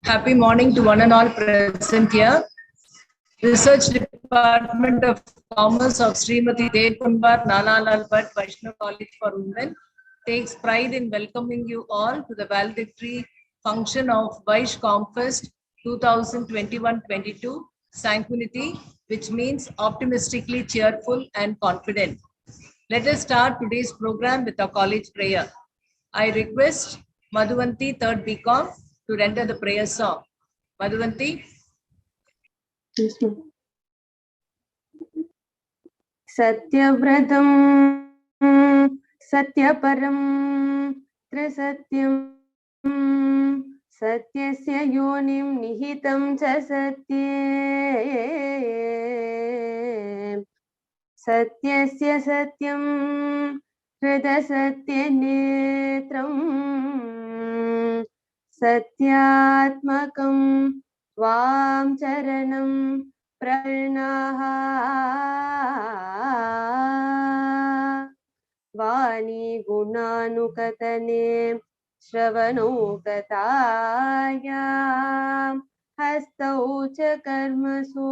Happy morning to one and all present here. Research Department of Commerce of Srimati Devkunbar Nalalal Bhatt Vaishnav College for Women takes pride in welcoming you all to the valedictory function of Vaish Comfest 2021-22 Sanguinity, which means optimistically cheerful and confident. Let us start today's program with a college prayer. I request Madhuvanti, 3rd BCom, to render the prayer song. Madhuvanti. Yes, Satyavratam Satyaparam Trisatyam Satyasya yonim nihitam cha satye Satyasya satyam hridasatya netram Satyatmakam Tvam charanam Pranaha Vani gunanukatane Shravano kataya Hastau cha karmasu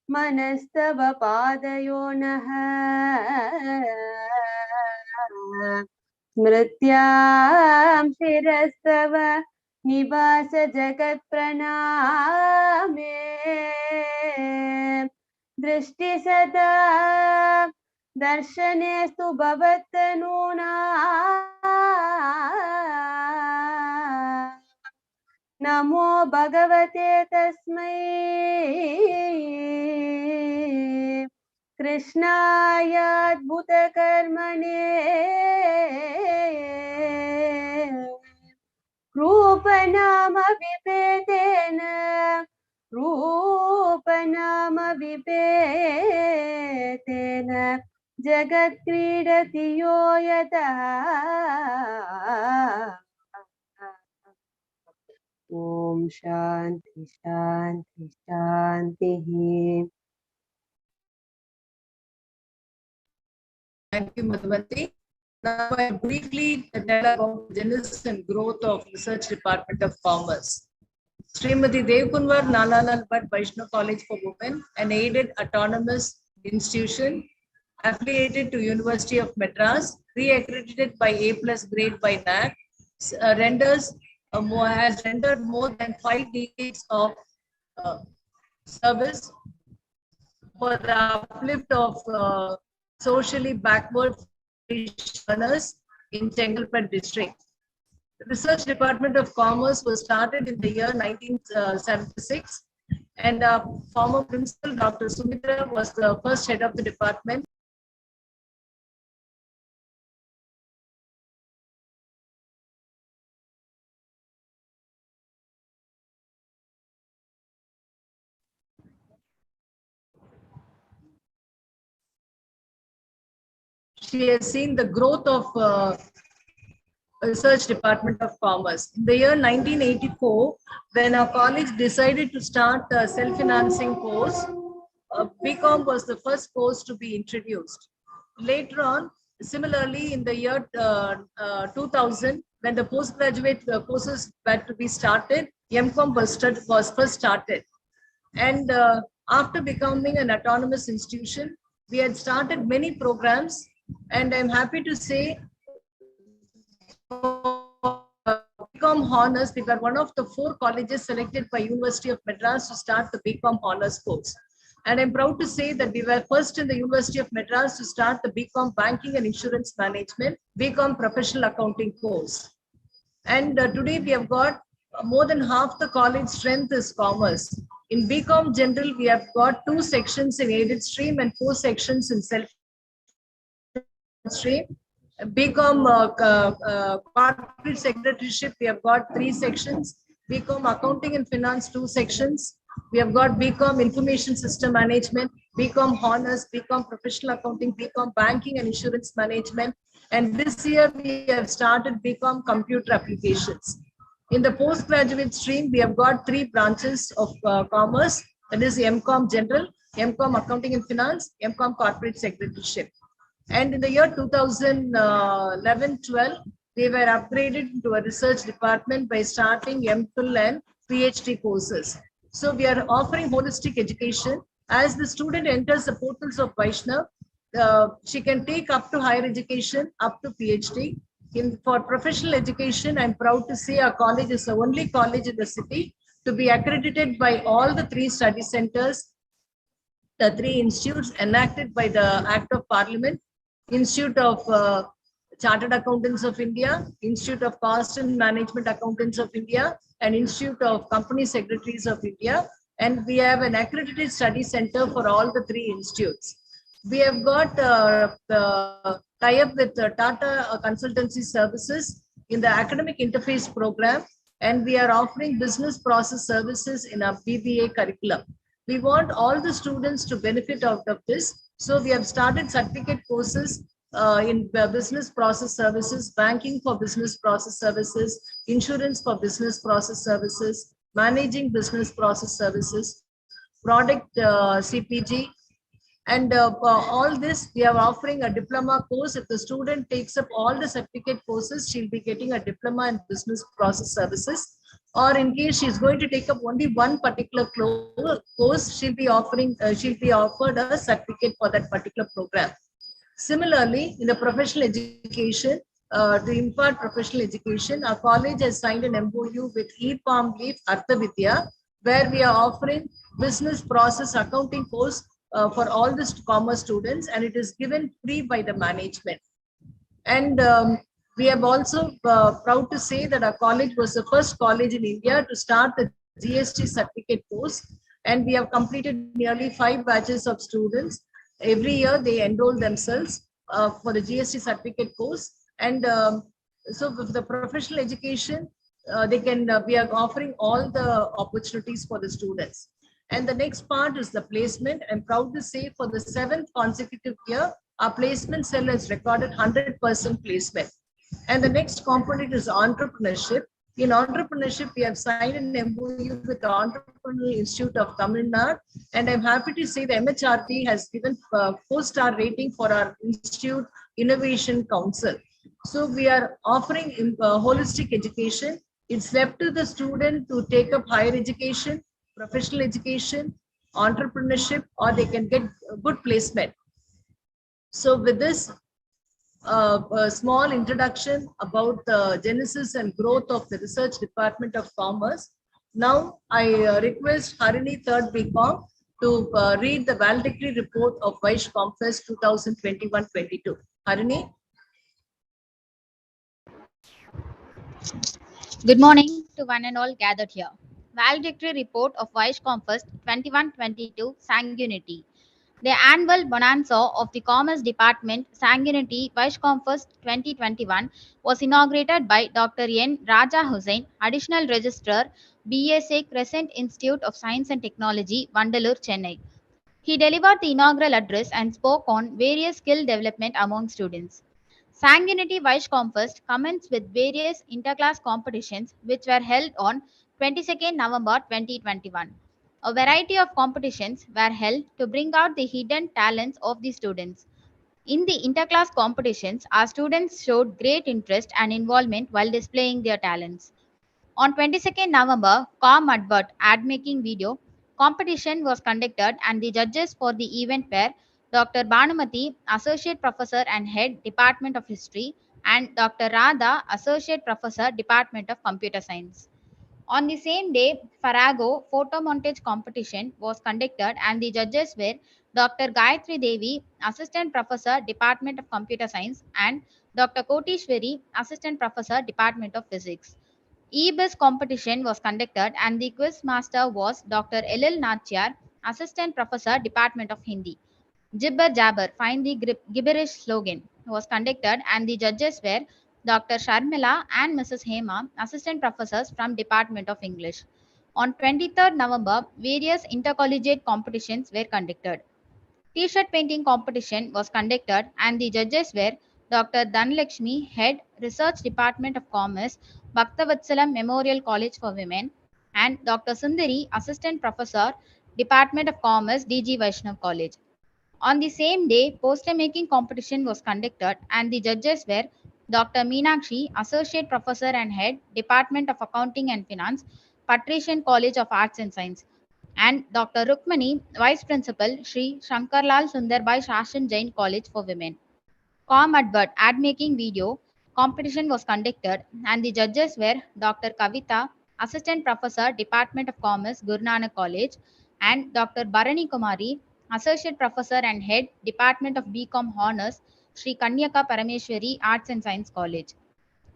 Manastava padayonaha Smrityam shirastava Nivasa jagat praname Drishti sada Darshanestu bhavattanuna Namo bhagavate tasmai Krishnaya adbhuta karmane Rupanama vipetena Jagat kridati yo yataha Om Shanti Shanti Shanti. Thank you, Madhuvanti. Now I briefly tell about the genesis and growth of Research Department of Commerce. Srimati Devkunbar Nalalal Bhatt Vaishnav College for Women, an aided autonomous institution affiliated to University of Madras, re-accredited by A+ grade by NAC, has rendered more than 5 decades of service for the uplift of socially backward learners in Chengalpet district. The Research Department of Commerce was started in the year 1976, and former principal Dr. Sumitra was the first head of the department. She has seen the growth of Research Department of Commerce. In the year 1984, when our college decided to start a self-financing course, BCom was the first course to be introduced. Later on, similarly, in the year 2000, when the postgraduate courses were to be started, MCom was first started. And after becoming an autonomous institution, we had started many programs, and I'm happy to say BCom Honors, we were one of the 4 colleges selected by University of Madras to start the BCom Honors course. And I'm proud to say that we were first in the University of Madras to start the BCom Banking and Insurance Management, BCom Professional Accounting course. And today we have got more than half the college strength is commerce. In BCom General, we have got 2 sections in aided stream and 4 sections in self stream. BCom Corporate Secretaryship, we have got 3 sections. BCom Accounting and Finance, 2 sections. We have got BCom Information System Management, BCom Honors, BCom Professional Accounting, BCom Banking and Insurance Management. And this year we have started BCom Computer Applications. In the postgraduate stream, we have got 3 branches of commerce. That is MCom General, MCom Accounting and Finance, MCom Corporate Secretaryship. And in the year 2011-12, they were upgraded to a research department by starting MPhil and PhD courses. So we are offering holistic education. As the student enters the portals of Vaishnav, she can take up to higher education, up to PhD. For professional education, I'm proud to say our college is the only college in the city to be accredited by all the three study centers, the three institutes enacted by the Act of Parliament: Institute of Chartered Accountants of India, Institute of Cost and Management Accountants of India, and Institute of Company Secretaries of India. And we have an accredited study center for all the three institutes. We have got the tie-up with Tata Consultancy Services in the Academic Interface Program, and we are offering business process services in our BBA curriculum. We want all the students to benefit out of this. So we have started certificate courses in business process services, banking for business process services, insurance for business process services, managing business process services, product CPG, and all this, we are offering a diploma course. If the student takes up all the certificate courses, she'll be getting a diploma in business process services. Or in case she's going to take up only one particular course, she'll be offered a certificate for that particular program. Similarly, in the professional education, to impart professional education, our college has signed an MOU with E-Palm Leaf Artha Vidya, where we are offering business process accounting course for all the commerce students, and it is given free by the management. And we have also proud to say that our college was the first college in India to start the GST certificate course, and we have completed nearly 5 batches of students. Every year they enroll themselves for the GST certificate course. And so with the professional education, we are offering all the opportunities for the students. And the next part is the placement. I'm proud to say for the 7th consecutive year, our placement cell has recorded 100% placement. And the next component is entrepreneurship. In entrepreneurship, we have signed an MOU with the Entrepreneurial Institute of Tamil Nadu. And I'm happy to say the MHRD has given 4-star rating for our Institute Innovation Council. So we are offering holistic education. It's left to the student to take up higher education, professional education, entrepreneurship, or they can get a good placement. So with this a small introduction about the genesis and growth of the Research Department of Commerce, now I request Harini, 3rd BCom, to read the valedictory report of Vaish Comfest 2021-22. Harini. Good morning to one and all gathered here. Valedictory report of Vaish Comfest 21-22 Sanguinity. The annual bonanza of the Commerce Department Sanguinity Vaish Comfest 2021 was inaugurated by Dr. N. Raja Hussain, Additional Registrar, BSA Crescent Institute of Science and Technology, Vandalur, Chennai. He delivered the inaugural address and spoke on various skill development among students. Sanguinity Vaish Comfest commenced with various interclass competitions which were held on 22nd November 2021. A variety of competitions were held to bring out the hidden talents of the students. In the interclass competitions, our students showed great interest and involvement while displaying their talents. On 22nd November, Com Advert ad making video competition was conducted and the judges for the event were Dr. Bhanumati, Associate Professor and Head, Department of History, and Dr. Radha, Associate Professor, Department of Computer Science. On the same day, Farrago photo montage competition was conducted and the judges were Dr. Gayatri Devi, Assistant Professor, Department of Computer Science, and Dr. Kotishwari, Assistant Professor, Department of Physics. E-Biz competition was conducted and the quiz master was Dr. L.L. Nachyar, Assistant Professor, Department of Hindi. Jibber Jabber, Find the Gibberish slogan was conducted and the judges were Dr. Sharmila and Mrs. Hema, Assistant Professors from Department of English. On 23rd November, various intercollegiate competitions were conducted. T-shirt painting competition was conducted and the judges were Dr. Dhanlakshmi, Head, Research Department of Commerce, Bhaktavatsala Memorial College for Women, and Dr. Sundari, Assistant Professor, Department of Commerce, DG Vaishnav College. On the same day, poster making competition was conducted and the judges were Dr. Meenakshi, Associate Professor and Head, Department of Accounting and Finance, Patrician College of Arts and Science, and Dr. Rukmani, Vice Principal, Sri Shankarlal Sundarbai Shashan Jain College for Women. Com Advert ad making video competition was conducted, and the judges were Dr. Kavita, Assistant Professor, Department of Commerce, Guru Nanak College, and Dr. Bharani Kumari, Associate Professor and Head, Department of BCom Honors, Sri Kanyaka Parameshwari Arts and Science College.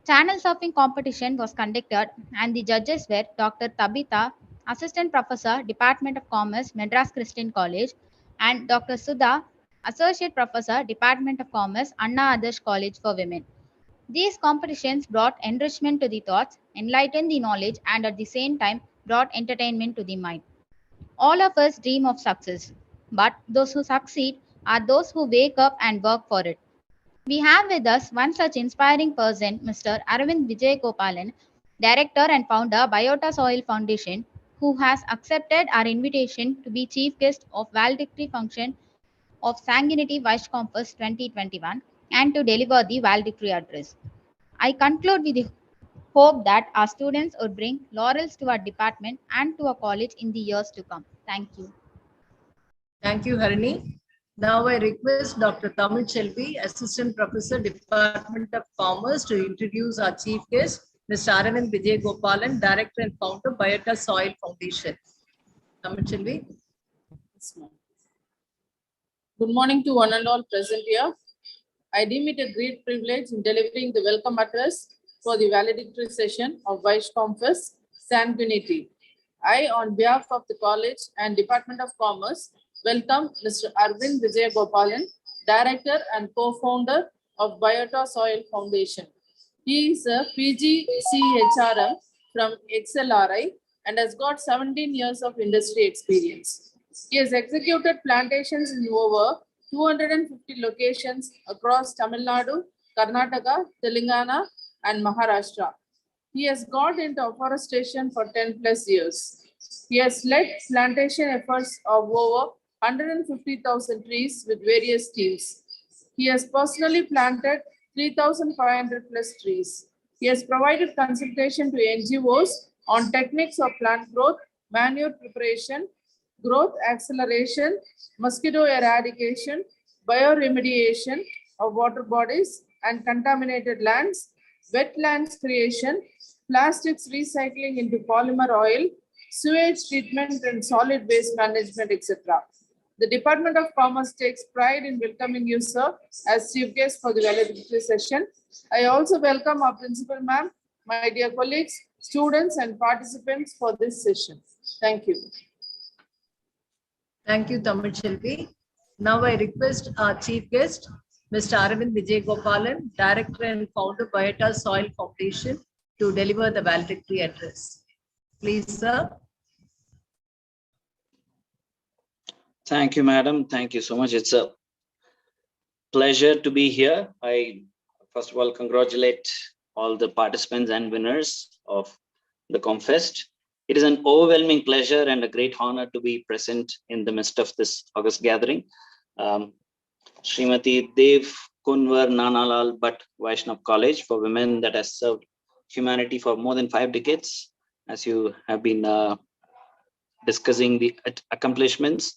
Channel surfing competition was conducted, and the judges were Dr. Tabitha, Assistant Professor, Department of Commerce, Madras Christian College, and Dr. Sudha, Associate Professor, Department of Commerce, Anna Adarsh College for Women. These competitions brought enrichment to the thoughts, enlightened the knowledge, and at the same time brought entertainment to the mind. All of us dream of success, but those who succeed are those who wake up and work for it. We have with us one such inspiring person, Mr. Aravind Vijay Gopalan, Director and Founder, Biota Soil Foundation, who has accepted our invitation to be Chief Guest of Valedictory Function of Sanguinity Vaish Comfest 2021 and to deliver the Valedictory Address. I conclude with the hope that our students would bring laurels to our department and to our college in the years to come. Thank you. Thank you, Harini. Now I request Dr. Tamil Chelvi, Assistant Professor, Department of Commerce, to introduce our chief guest, Mr. Aravind Vijay Gopalan, Director and Founder, Biota Soil Foundation. Tamil Chelvi. Good morning to one and all present here. I deem it a great privilege in delivering the welcome address for the valedictory session of Vaish Comfest Sanguinity. I, on behalf of the college and Department of Commerce, welcome Mr. Aravind Vijay Gopalan, Director and co-founder of Biota Soil Foundation. He is a PG CHRM from XLRI and has got 17 years of industry experience. He has executed plantations in over 250 locations across Tamil Nadu, Karnataka, Telangana, and Maharashtra. He has got into afforestation for 10 plus years. He has led plantation efforts of over 150,000 trees with various teams. He has personally planted 3,500 plus trees. He has provided consultation to NGOs on techniques of plant growth, manure preparation, growth acceleration, mosquito eradication, bioremediation of water bodies and contaminated lands, wetlands creation, plastics recycling into polymer oil, sewage treatment and solid waste management, etc. The Department of Commerce takes pride in welcoming you, sir, as chief guest for the valedictory session. I also welcome our principal ma'am, my dear colleagues, students and participants for this session. Thank you. Thank you, Tamil Chelvi. Now I request our chief guest, Mr. Aravind Vijay Gopalan, Director and Founder, Biota Soil Foundation, to deliver the valedictory address. Please, sir. Thank you, madam. Thank you so much. It's a pleasure to be here. I, first of all, congratulate all the participants and winners of the Comfest. It is an overwhelming pleasure and a great honor to be present in the midst of this August gathering. Srimati Dev Kunwar Nanalal Bhatt Vaishnav College for Women that has served humanity for more than 5 decades. As you have been discussing the accomplishments,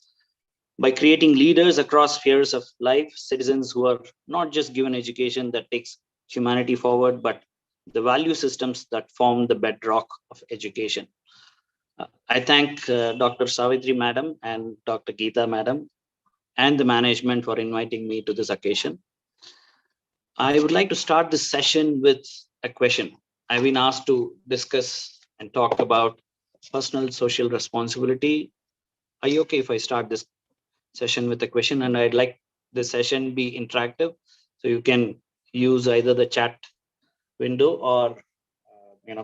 by creating leaders across spheres of life, citizens who are not just given education that takes humanity forward, but the value systems that form the bedrock of education. I thank Dr. Savitri Madam and Dr. Geeta Madam and the management for inviting me to this occasion. I would like to start this session with a question. I've been asked to discuss and talk about personal social responsibility. Are you okay if I start this session with a question? And I'd like this session be interactive, so you can use either the chat window or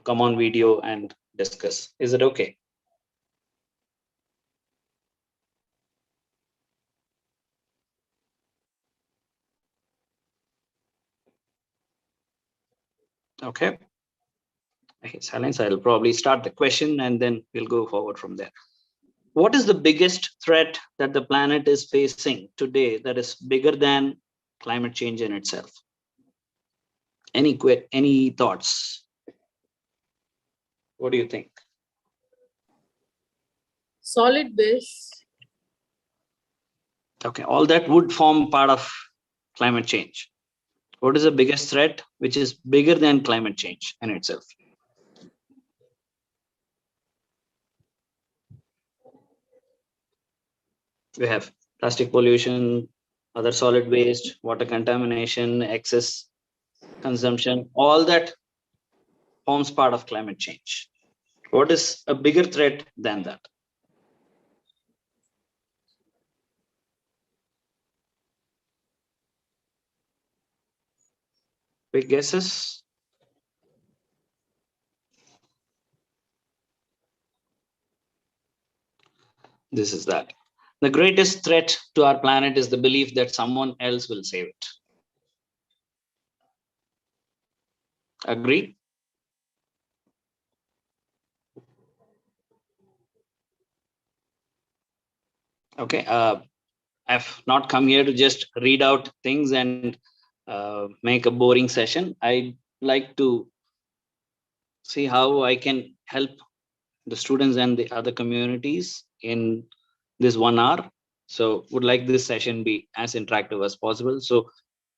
come on video and discuss. Is it okay? Okay. Silence. I'll probably start the question and then we'll go forward from there. What is the biggest threat that the planet is facing today that is bigger than climate change in itself? Any thoughts? What do you think? solid waste. Okay, all that would form part of climate change. What is the biggest threat which is bigger than climate change in itself? We have plastic pollution, other solid waste, water contamination, excess consumption, all that forms part of climate change. What is a bigger threat than that? Big guesses? This is that. The greatest threat to our planet is the belief that someone else will save it. Agree? Okay. I've not come here to just read out things and make a boring session. I'd like to see how I can help the students and the other communities in this 1 hour. So would like this session be as interactive as possible. So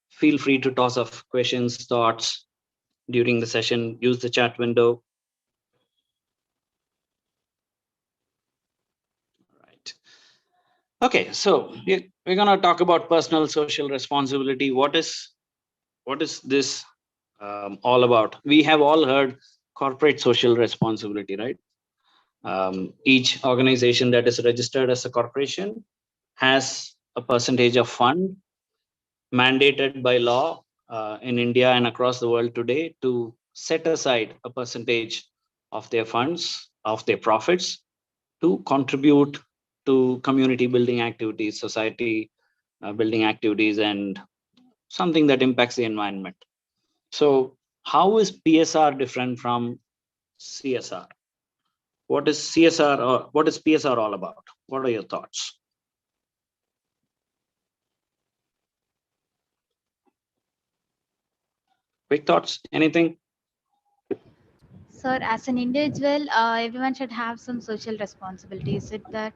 feel free to toss off questions, thoughts during the session, use the chat window. Right. Okay, so we're going to talk about personal social responsibility. What is this all about? We have all heard corporate social responsibility, right? Each organization that is registered as a corporation has a percentage of fund mandated by law in India and across the world today to set aside a percentage of their funds, of their profits, to contribute to community building activities, society building activities, and something that impacts the environment. So how is PSR different from CSR? What is CSR or what is PSR all about? What are your thoughts? Quick thoughts, anything? Sir, as an individual, everyone should have some social responsibility. Is it that?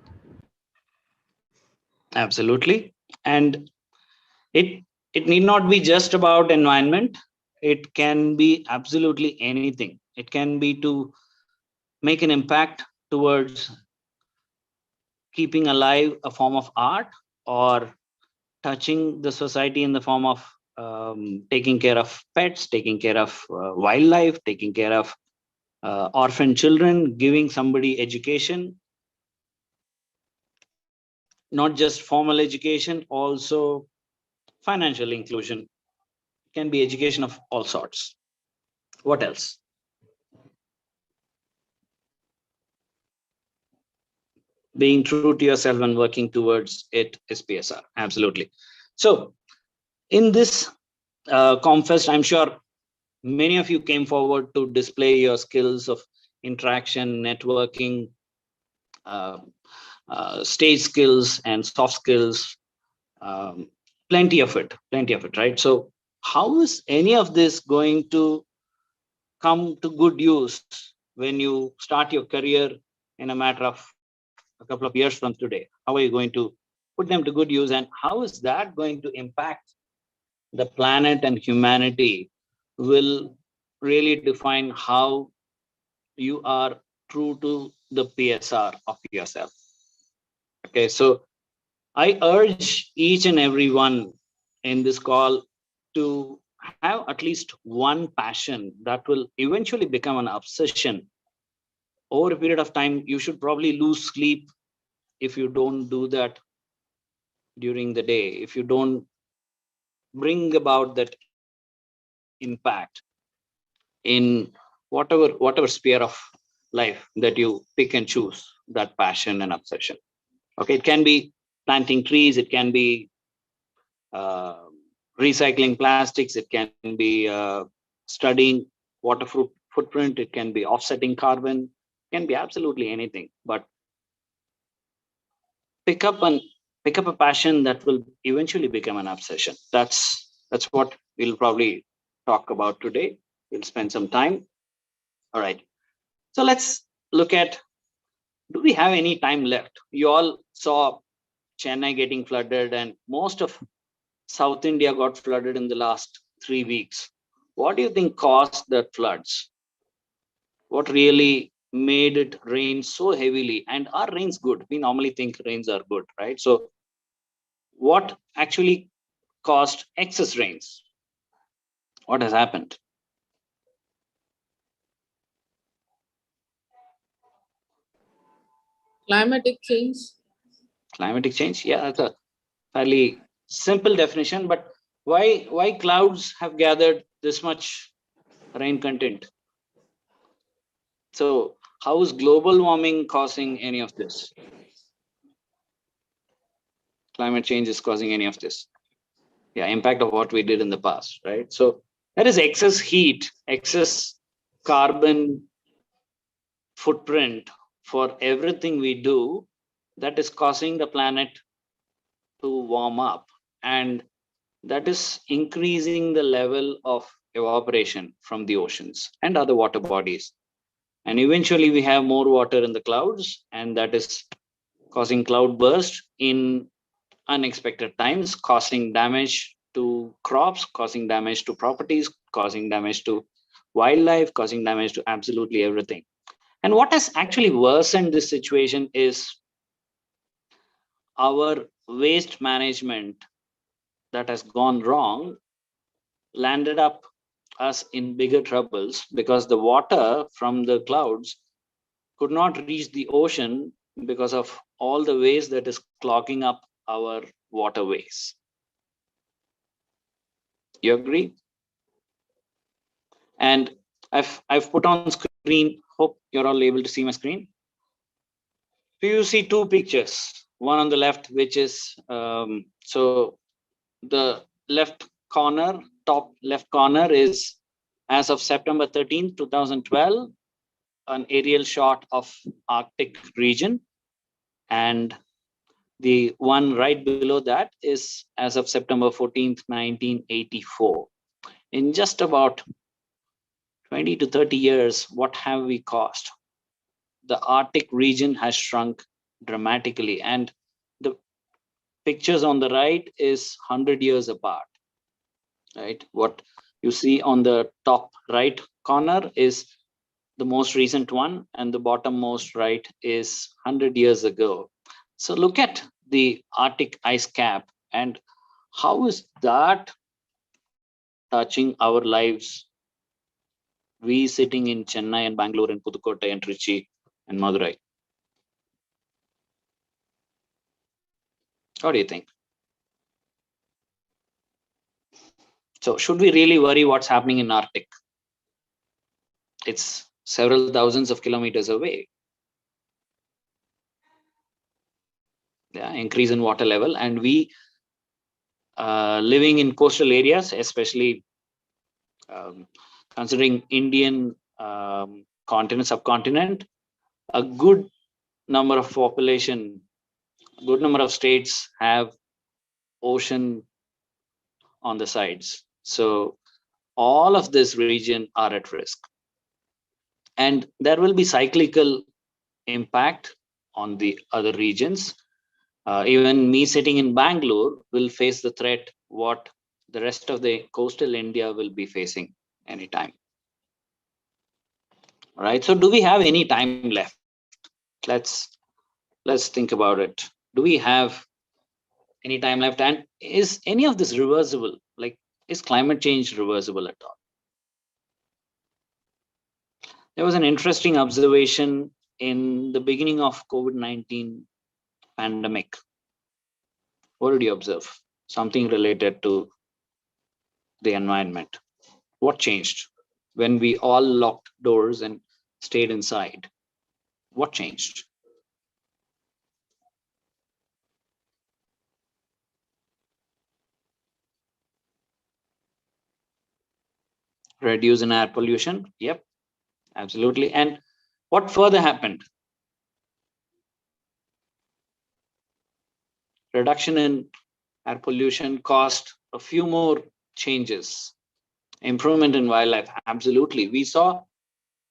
Absolutely. And it need not be just about environment. It can be absolutely anything. It can be to make an impact towards keeping alive a form of art, or touching the society in the form of taking care of pets, taking care of wildlife, taking care of orphan children, giving somebody education, not just formal education, also financial inclusion. It can be education of all sorts. What else? Being true to yourself and working towards it is PSR. Absolutely. So in this Comfest, I'm sure many of you came forward to display your skills of interaction, networking, stage skills, and soft skills. Plenty of it, right? So how is any of this going to come to good use when you start your career in a matter of a couple of years from today? How are you going to put them to good use, and how is that going to impact the planet and humanity? Will really define how you are true to the PSR of yourself. Okay, so I urge each and every one in this call to have at least one passion that will eventually become an obsession. Over a period of time, you should probably lose sleep if you don't do that during the day, if you don't bring about that impact in whatever sphere of life that you pick and choose that passion and obsession. Okay, it can be planting trees, it can be uh, recycling plastics, it can be studying water footprint, it can be offsetting carbon, it can be absolutely anything. But pick up a passion that will eventually become an obsession. That's what we'll probably talk about today. We'll spend some time. All right. So let's look at do we have any time left? You all saw Chennai getting flooded, and most of South India got flooded in the last 3 weeks. What do you think caused the floods? What really made it rain so heavily? And are rains good? We normally think rains are good, right? So what actually caused excess rains? What has happened? Climatic change. Climatic change? Yeah, that's a fairly simple definition, but why clouds have gathered this much rain content? So how is global warming causing any of this? Climate change is causing any of this? Yeah, impact of what we did in the past, right? So that is excess heat, excess carbon footprint for everything we do that is causing the planet to warm up, and that is increasing the level of evaporation from the oceans and other water bodies. And eventually we have more water in the clouds, and that is causing cloud burst in unexpected times, causing damage to crops, causing damage to properties, causing damage to wildlife, causing damage to absolutely everything. And what has actually worsened this situation is our waste management that has gone wrong landed up us in bigger troubles, because the water from the clouds could not reach the ocean because of all the waste that is clogging up our waterways. You agree? And I've put on screen, hope you're all able to see my screen. So you see two pictures, one on the left, which is so the left corner, top left corner is as of September 13th, 2012, an aerial shot of Arctic region. And the one right below that is as of September 14th, 1984. In just about 20 to 30 years, what have we caused? The Arctic region has shrunk dramatically, and the pictures on the right is 100 years apart, right? What you see on the top right corner is the most recent one, and the bottom most right is 100 years ago. So look at the Arctic ice cap, and how is that touching our lives? We sitting in Chennai and Bangalore and Pudukkottai and Trichy and Madurai. What do you think? So should we really worry what's happening in Arctic? It's several thousands of kilometers away. Yeah, increase in water level, and we living in coastal areas, especially considering Indian continent, subcontinent, a good number of population, good number of states have ocean on the sides. So all of this region are at risk. And there will be cyclical impact on the other regions. Even me sitting in Bangalore will face the threat what the rest of the coastal India will be facing anytime. All right. So do we have any time left? Let's think about it. Do we have any time left? And is any of this reversible? Like, is climate change reversible at all? There was an interesting observation in the beginning of COVID-19 pandemic. What did you observe? Something related to the environment. What changed when we all locked doors and stayed inside? What changed? Reduce in air pollution. Yep, absolutely. And what further happened? Reduction in air pollution caused a few more changes. Improvement in wildlife. Absolutely. We saw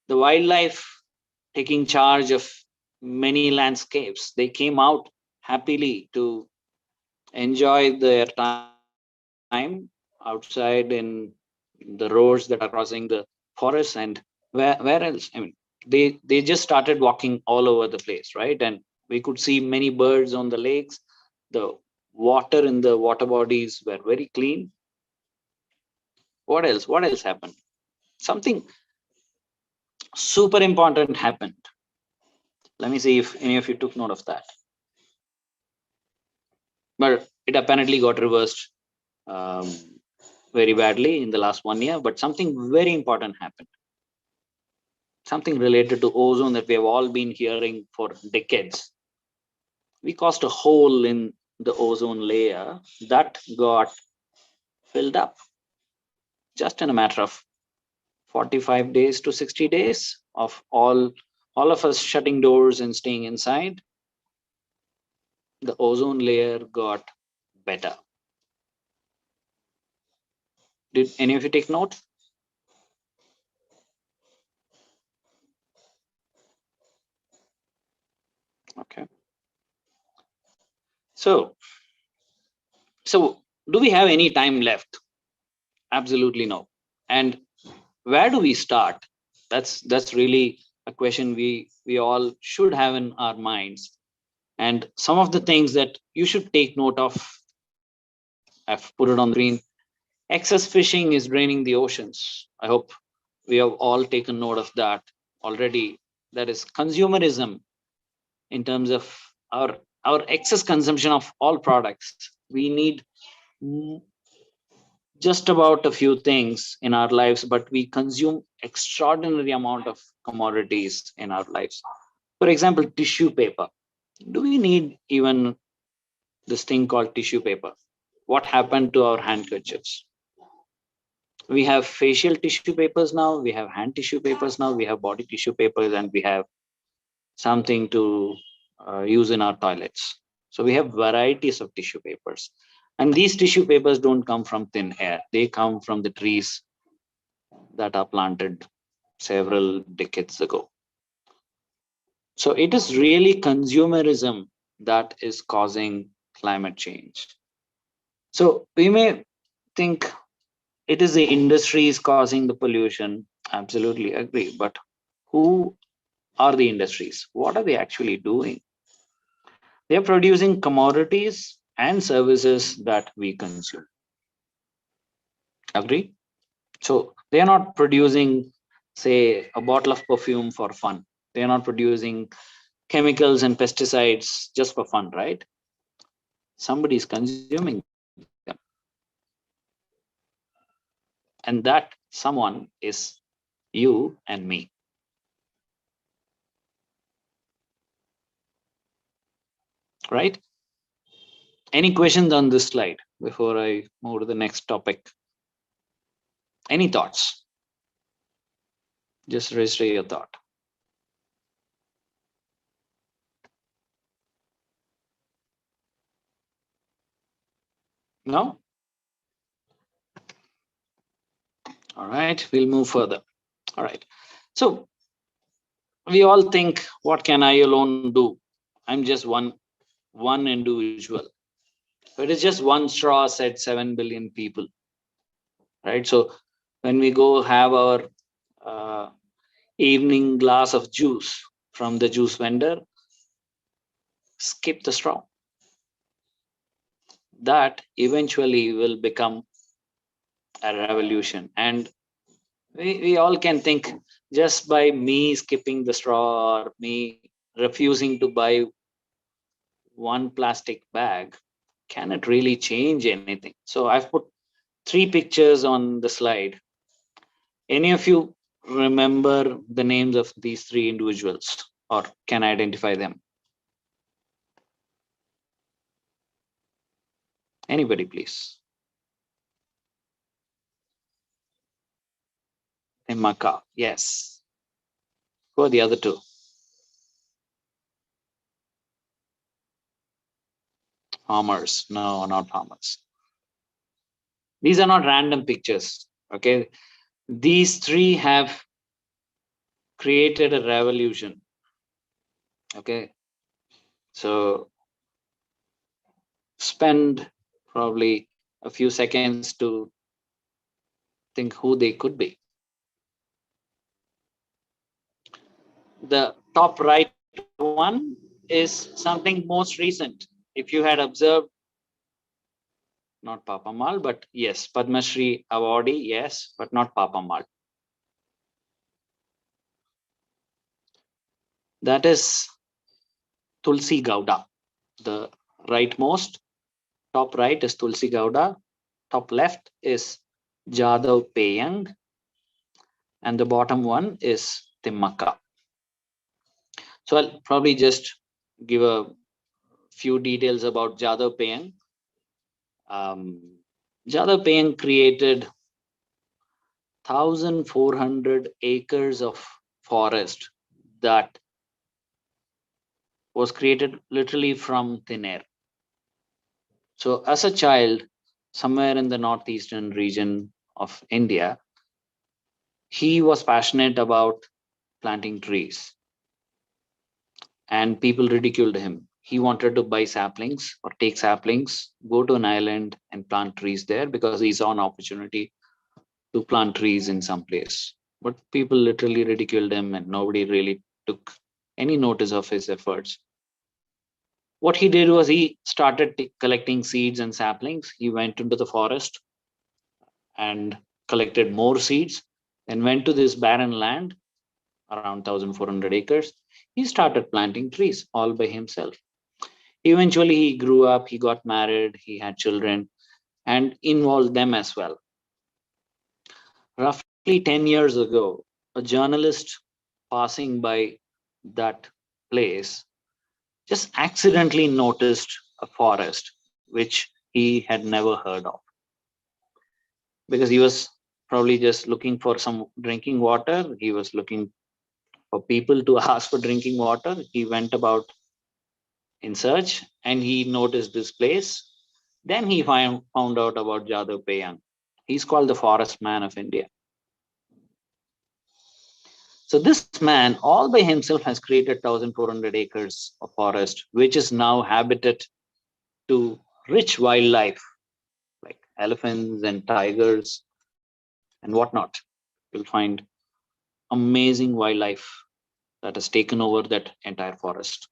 the wildlife taking charge of many landscapes. They came out happily to enjoy their time outside in the roads that are crossing the forest. And where else? I mean, they just started walking all over the place, right? And we could see many birds on the lakes. The water in the water bodies were very clean. What else? What else happened? Something super important happened. Let me see if any of you took note of that. But it apparently got reversed um, very badly in the last 1 year. But something very important happened. Something related to ozone that we have all been hearing for decades. We caused a hole in the ozone layer that got filled up just in a matter of 45 days to 60 days of all of us shutting doors and staying inside. The ozone layer got better. Did any of you take note? Okay. So do we have any time left? Absolutely no. And where do we start? That's really a question we all should have in our minds. And some of the things that you should take note of, I've put it on the screen. Excess fishing is draining the oceans. I hope we have all taken note of that already. That is consumerism in terms of our excess consumption of all products. We need just about a few things in our lives, but we consume extraordinary amount of commodities in our lives. For example, tissue paper. Do we need even this thing called tissue paper? What happened to our handkerchiefs? We have facial tissue papers now, we have hand tissue papers now, we have body tissue papers, and we have something to use in our toilets. So we have varieties of tissue papers. And these tissue papers don't come from thin air. They come from the trees that are planted several decades ago. So it is really consumerism that is causing climate change. So we may think it is the industries causing the pollution. Absolutely agree. But who are the industries? What are they actually doing? They're producing commodities and services that we consume. Agree? So they are not producing, say, a bottle of perfume for fun. They are not producing chemicals and pesticides just for fun, right? Somebody is consuming them. And that someone is you and me. Right? Any questions on this slide before I move to the next topic? Any thoughts? Just register your thought. No? All right, we'll move further. All right. So we all think, what can I alone do? I'm just one individual. It is just one straw, said 7 billion people. Right. So when we go have our evening glass of juice from the juice vendor, skip the straw. That eventually will become a revolution. And we all can think, just by me skipping the straw or me refusing to buy one plastic bag, can it really change anything? So I've put 3 pictures on the slide. Any of you remember the names of these 3 individuals or can identify them? Anybody, please? Emaka, yes. Who are the other 2? Farmers. No, not farmers. These are not random pictures. Okay. These 3 have created a revolution. Okay, so spend probably a few seconds to think who they could be. The top right one is something most recent. If you had observed, not Papa Mal, but yes, Padma Shri awardee, yes, but not Papa Mal. That is Tulsi Gowda. The rightmost, top right is Tulsi Gowda, top left is Jadhav Payang, and the bottom one is Timmaka. So I'll probably just give a few details about Jadhav Payang. Jadhav Payang created 1,400 acres of forest that was created literally from thin air. So as a child, somewhere in the northeastern region of India, he was passionate about planting trees, and people ridiculed him. He wanted to buy saplings or take saplings, go to an island and plant trees there because he saw an opportunity to plant trees in some place. But people literally ridiculed him and nobody really took any notice of his efforts. What he did was he started collecting seeds and saplings. He went into the forest and collected more seeds and went to this barren land around 1,400 acres. He started planting trees all by himself. Eventually, he grew up, he got married, he had children, and involved them as well. Roughly 10 years ago, a journalist passing by that place just accidentally noticed a forest which he had never heard of, because he was probably just looking for some drinking water. He was looking for people to ask for drinking water. He went about in search and he noticed this place. Then he found out about Jadhav Payang. He's called the forest man of India. So this man all by himself has created 1,400 acres of forest, which is now habitat to rich wildlife like elephants and tigers and whatnot. You'll find amazing wildlife that has taken over that entire forest.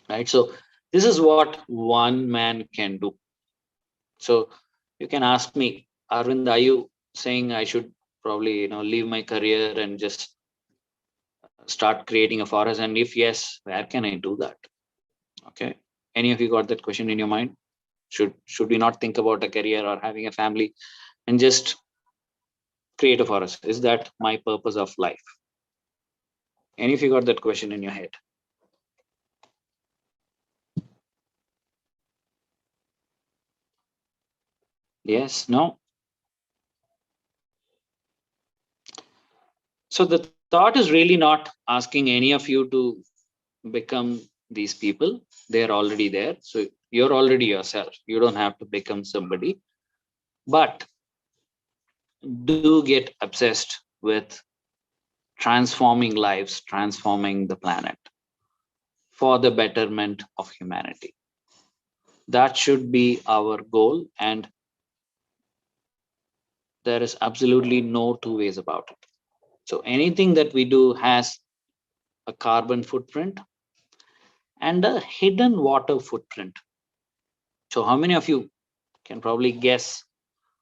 Right. So this is what one man can do. So you can ask me, Arvind, are you saying I should probably leave my career and just start creating a forest? And if yes, where can I do that? Okay. Any of you got that question in your mind? Should we not think about a career or having a family and just create a forest? Is that my purpose of life? Any of you got that question in your head? Yes, no? So the thought is really not asking any of you to become these people. They're already there. So you're already yourself. You don't have to become somebody. But do get obsessed with transforming lives, transforming the planet for the betterment of humanity. That should be our goal, and there is absolutely no two ways about it. So anything that we do has a carbon footprint and a hidden water footprint. So how many of you can probably guess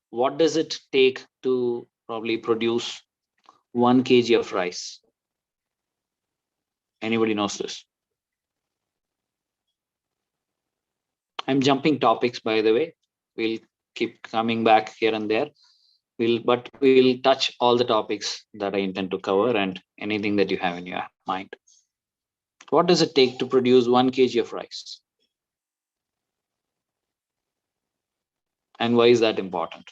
what does it take to probably produce 1 kg of rice? Anybody knows this? I'm jumping topics, by the way. We'll keep coming back here and there. But we'll touch all the topics that I intend to cover and anything that you have in your mind. What does it take to produce 1 kg of rice? And why is that important?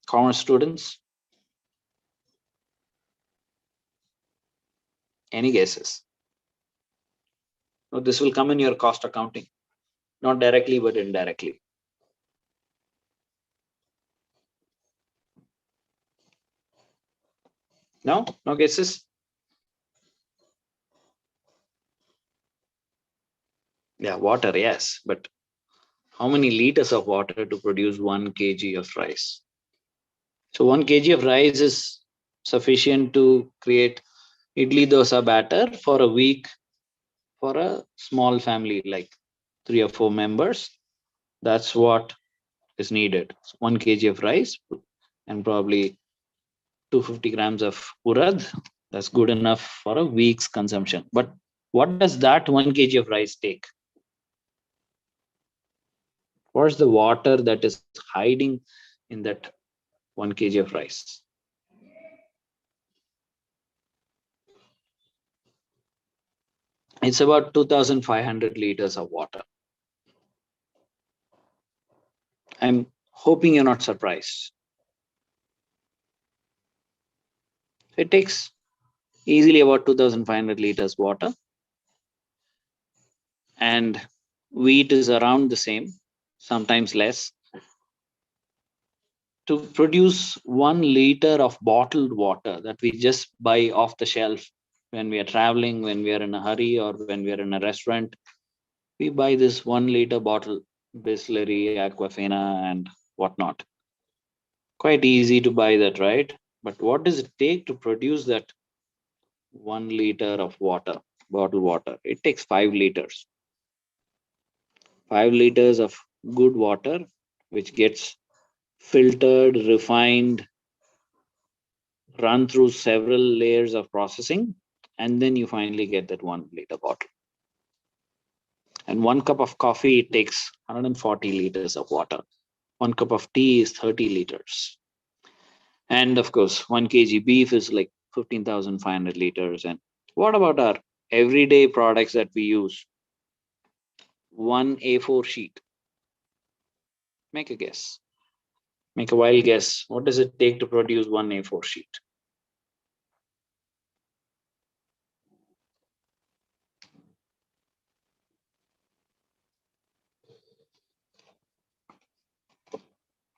Commerce students? Any guesses? No, this will come in your cost accounting, not directly, but indirectly. No? No guesses? Yeah, water, yes. But how many liters of water to produce 1 kg of rice? So 1 kg of rice is sufficient to create idli dosa batter for a week for a small family, like 3 or 4 members. That's what is needed. 1 kg of rice and probably 250 grams of urad. That's good enough for a week's consumption. But what does that 1 kg of rice take? What's the water that is hiding in that 1 kg of rice? It's about 2,500 liters of water. I'm hoping you're not surprised. It takes easily about 2,500 liters water, and wheat is around the same, sometimes less. To produce 1 liter of bottled water that we just buy off the shelf when we are traveling, when we are in a hurry, or when we are in a restaurant, we buy this 1 liter bottle, Bisleri, Aquafina, and whatnot. Quite easy to buy that, right? But what does it take to produce that 1 liter of water, bottled water? It takes 5 liters. 5 liters of good water, which gets filtered, refined, run through several layers of processing, and then you finally get that 1 liter bottle. And 1 cup of coffee, it takes 140 liters of water. 1 cup of tea is 30 liters. And of course, 1 kg beef is like 15,500 liters. And what about our everyday products that we use? 1 A4 sheet. Make a guess. Make a wild guess. What does it take to produce 1 A4 sheet?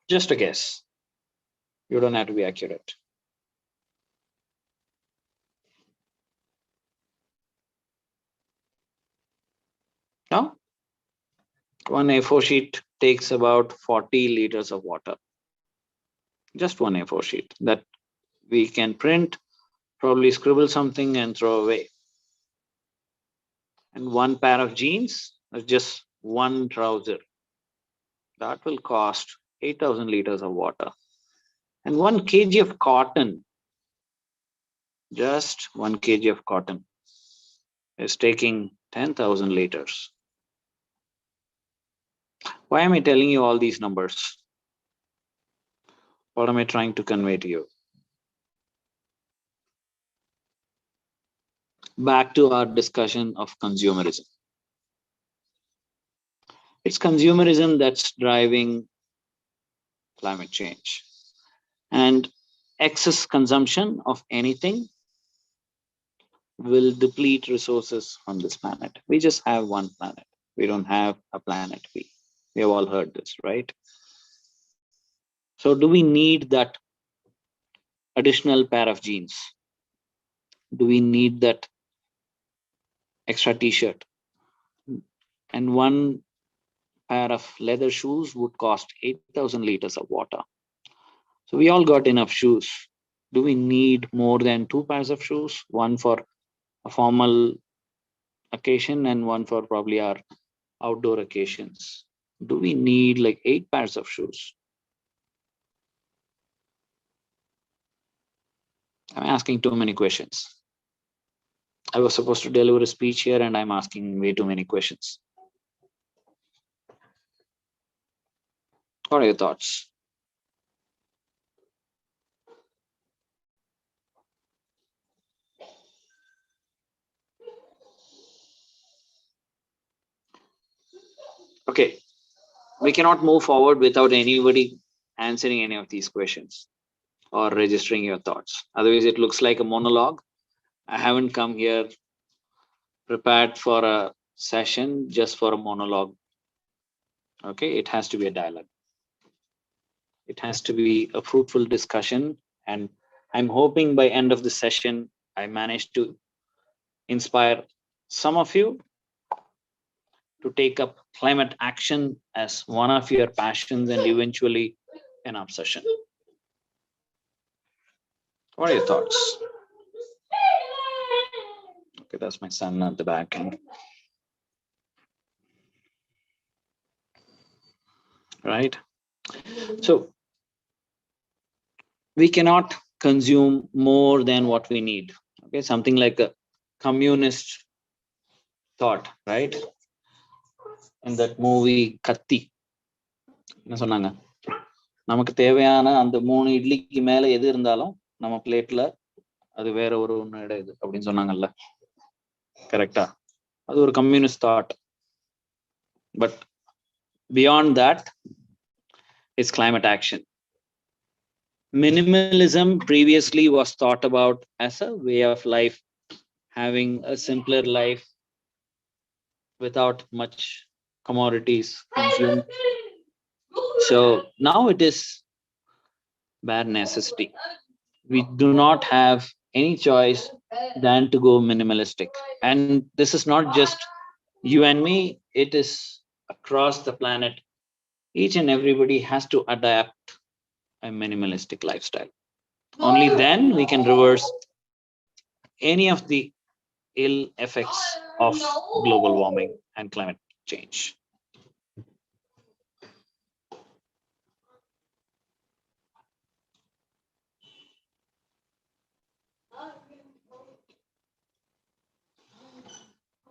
Just a guess. You don't have to be accurate. No? 1 A4 sheet takes about 40 liters of water. Just 1 A4 sheet that we can print, probably scribble something and throw away. And 1 pair of jeans is just 1 trouser. That will cost 8,000 liters of water. And 1 kg of cotton, just 1 kg of cotton, is taking 10,000 liters. Why am I telling you all these numbers? What am I trying to convey to you? Back to our discussion of consumerism. It's consumerism that's driving climate change. And excess consumption of anything will deplete resources on this planet. We just have one planet. We don't have a planet B. We have all heard this, right? So do we need that additional pair of jeans? Do we need that extra t-shirt? And 1 pair of leather shoes would cost 8,000 liters of water. So we all got enough shoes. Do we need more than 2 pairs of shoes? 1 for a formal occasion and 1 for probably our outdoor occasions. Do we need like 8 pairs of shoes? I'm asking too many questions. I was supposed to deliver a speech here and I'm asking way too many questions. What are your thoughts? Okay, we cannot move forward without anybody answering any of these questions or registering your thoughts. Otherwise, it looks like a monologue. I haven't come here prepared for a session just for a monologue. Okay, it has to be a dialogue. It has to be a fruitful discussion and I'm hoping by end of the session, I managed to inspire some of you to take up climate action as one of your passions and eventually an obsession. What are your thoughts? Okay, that's my son at the back end. Right? So we cannot consume more than what we need. Okay, something like a communist thought, right? In that movie Katti, என்ன சொன்னாங்க, நமக்கு தேவையான அந்த 3 இட்லிக்கு மேல எது இருந்தாலும் நம்ம பிளேட்ல அது வேற ஒரு ஒண்ணு இது அப்படின்னு சொன்னாங்கல்ல, கரெக்டா? அது ஒரு communist thought. But beyond that is climate action. Minimalism previously was thought about as a way of life, having a simpler life without much commodities consumed. So now it is bare necessity. We do not have any choice than to go minimalistic. And this is not just you and me, it is across the planet. Each and everybody has to adapt a minimalistic lifestyle. Only then we can reverse any of the ill effects of global warming and climate change.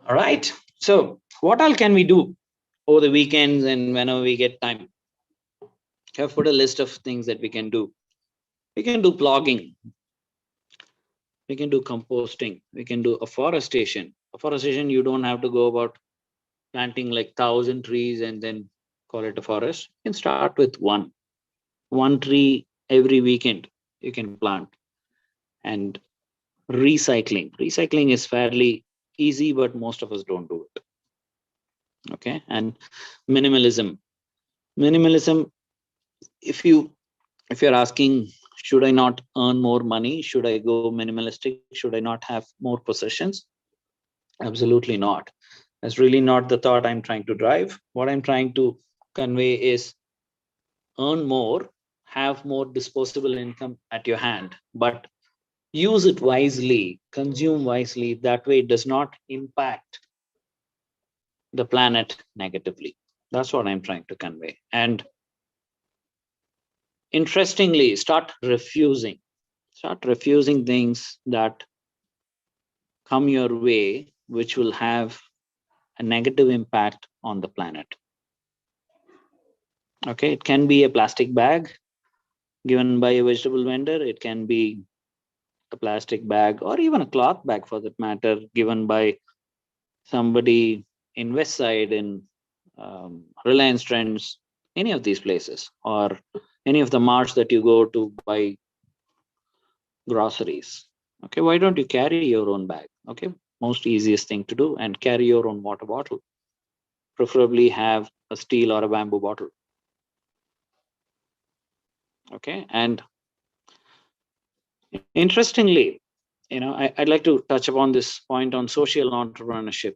All right. So what all can we do over the weekends and whenever we get time? I've put a list of things that we can do. We can do plogging. We can do composting. We can do afforestation. Afforestation, you don't have to go about planting like 1,000 trees and then call it a forest. You can start with one tree every weekend you can plant. And recycling is fairly easy, but most of us don't do it. Okay. And minimalism, if you're asking, should I not earn more money, should I go minimalistic, should I not have more possessions? Absolutely not. That's really not the thought I'm trying to drive. What I'm trying to convey is earn more, have more disposable income at your hand, but use it wisely, consume wisely. That way it does not impact the planet negatively. That's what I'm trying to convey. And interestingly, start refusing things that come your way, which will have a negative impact on the planet. Okay, it can be a plastic bag given by a vegetable vendor. It can be a plastic bag or even a cloth bag for that matter, given by somebody in West Side, in Reliance Trends, any of these places, or any of the marts that you go to buy groceries. Okay, why don't you carry your own bag? Okay, most easiest thing to do, and carry your own water bottle. Preferably have a steel or a bamboo bottle. Okay, and interestingly, I'd like to touch upon this point on social entrepreneurship.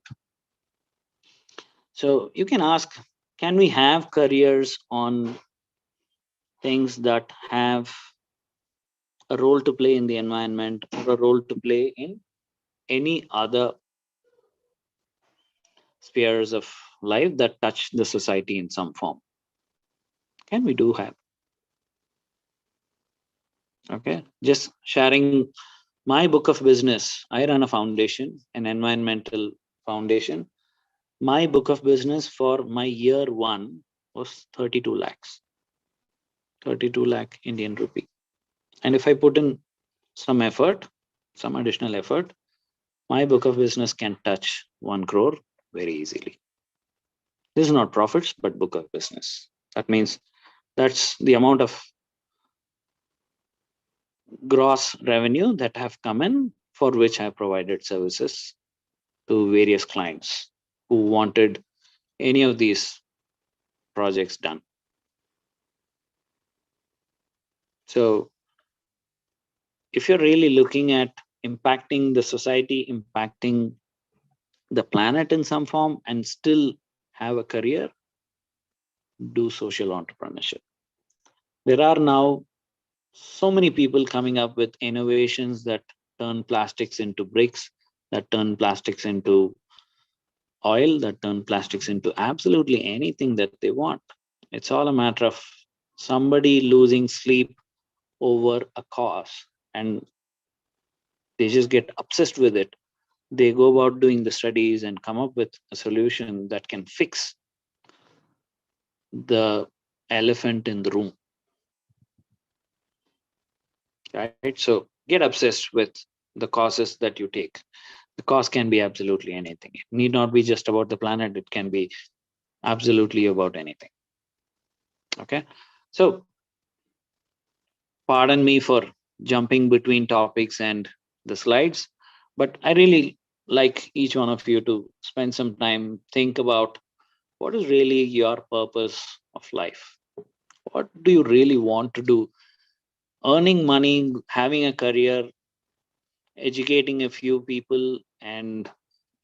So you can ask, can we have careers on things that have a role to play in the environment or a role to play in any other spheres of life that touch the society in some form? Can we do have? Okay, just sharing my book of business. I run a foundation, an environmental foundation. My book of business for my year 1 was 32 lakhs. 32 lakh Indian rupee. And if I put in some effort, some additional effort, my book of business can touch 1 crore very easily. This is not profits, but book of business. That means that's the amount of gross revenue that have come in, for which I provided services to various clients who wanted any of these projects done. So if you're really looking at impacting the society, impacting the planet in some form, and still have a career, do social entrepreneurship. There are now so many people coming up with innovations that turn plastics into bricks, that turn plastics into oil, that turn plastics into absolutely anything that they want. It's all a matter of somebody losing sleep over a cause, and they just get obsessed with it. They go about doing the studies and come up with a solution that can fix the elephant in the room. Right? So get obsessed with the causes that you take. The cause can be absolutely anything. It need not be just about the planet. It can be absolutely about anything. Okay. So pardon me for jumping between topics and the slides, but I really like each one of you to spend some time, think about what is really your purpose of life. What do you really want to do? Earning money, having a career, educating a few people, and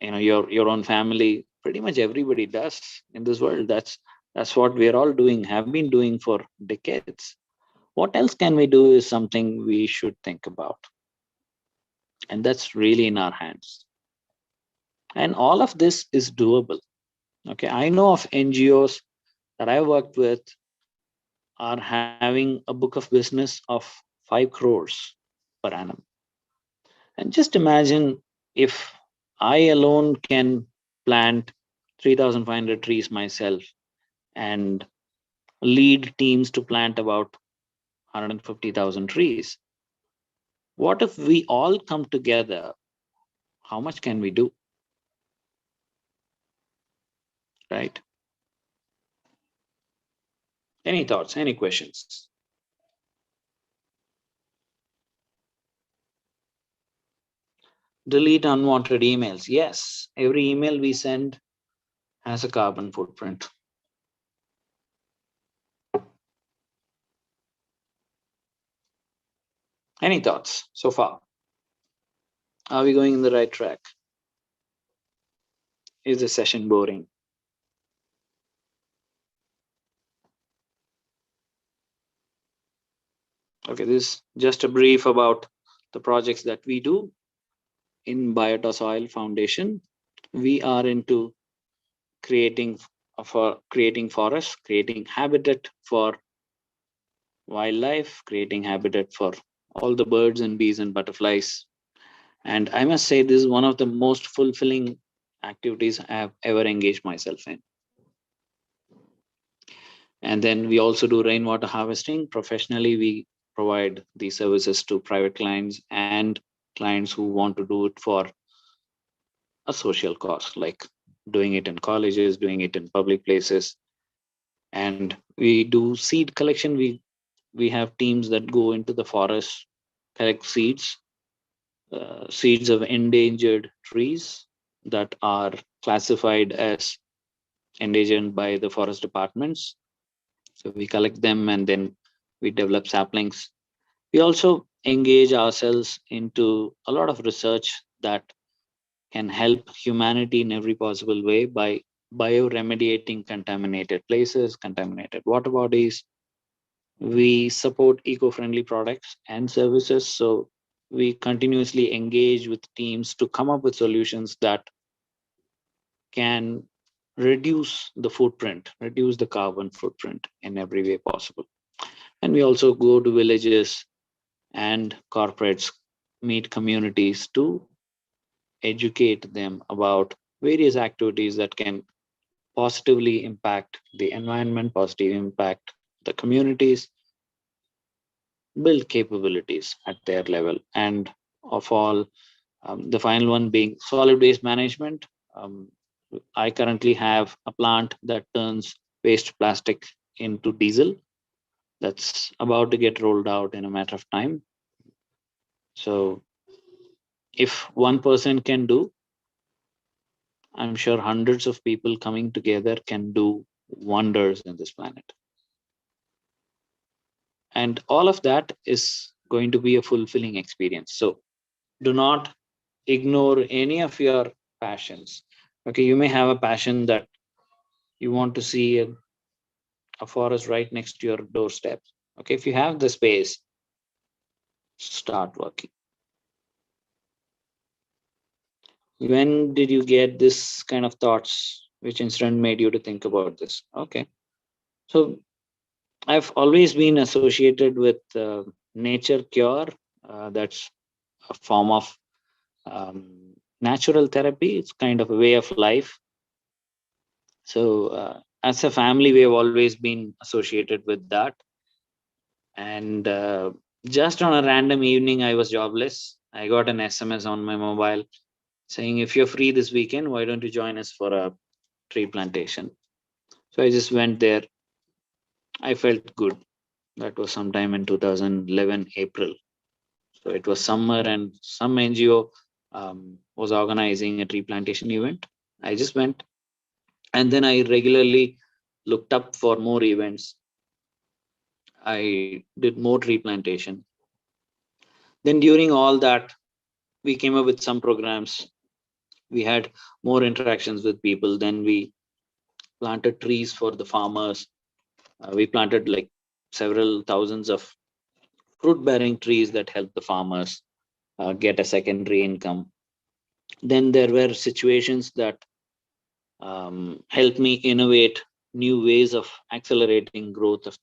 your own family. Pretty much everybody does in this world. That's what we're all doing, have been doing for decades. What else can we do is something we should think about, and that's really in our hands. And all of this is doable. Okay, I know of NGOs that I worked with are having a book of business of 5 crores per annum. And just imagine if I alone can plant 3,500 trees myself and lead teams to plant about 150,000 trees. What if we all come together? How much can we do? Right? Any thoughts? Any questions? Delete unwanted emails. Yes, every email we send has a carbon footprint. Any thoughts so far? Are we going in the right track? Is the session boring? Okay, this is just a brief about the projects that we do in Biota Soil Foundation. We are into creating forests, creating habitat for wildlife, creating habitat for all the birds and bees and butterflies. And I must say, this is one of the most fulfilling activities I have ever engaged myself in. And then we also do rainwater harvesting. Professionally, we provide these services to private clients and clients who want to do it for a social cause, like doing it in colleges, doing it in public places. And we do seed collection. We have teams that go into the forest, collect seeds, seeds of endangered trees that are classified as endangered by the forest departments. So we collect them and then we develop saplings. We also engage ourselves into a lot of research that can help humanity in every possible way by bioremediating contaminated places, contaminated water bodies. We support eco-friendly products and services. So we continuously engage with teams to come up with solutions that can reduce the footprint, reduce the carbon footprint in every way possible. And we also go to villages and corporates, meet communities to educate them about various activities that can positively impact the environment, positively impact the communities, build capabilities at their level. And of all, the final one being solid waste management. I currently have a plant that turns waste plastic into diesel. That's about to get rolled out in a matter of time. So if one person can do, I'm sure hundreds of people coming together can do wonders in this planet. And all of that is going to be a fulfilling experience. So do not ignore any of your passions. Okay, you may have a passion that you want to see a forest right next to your doorstep. Okay, if you have the space, start working. When did you get this kind of thoughts? Which incident made you to think about this? Okay, so I've always been associated with nature cure. That's a form of natural therapy. It's kind of a way of life. So as a family, we have always been associated with that. And just on a random evening, I was jobless. I got an SMS on my mobile saying, if you're free this weekend, why don't you join us for a tree plantation? So I just went there. I felt good. That was sometime in 2011, April. So it was summer and some NGO was organizing a tree plantation event. I just went, and then I regularly looked up for more events. I did more tree plantation. Then during all that, we came up with some programs. We had more interactions with people. Then we planted trees for the farmers. We planted like several thousands of fruit bearing trees that help the farmers get a secondary income. Then there were situations that helped me innovate new ways of accelerating growth of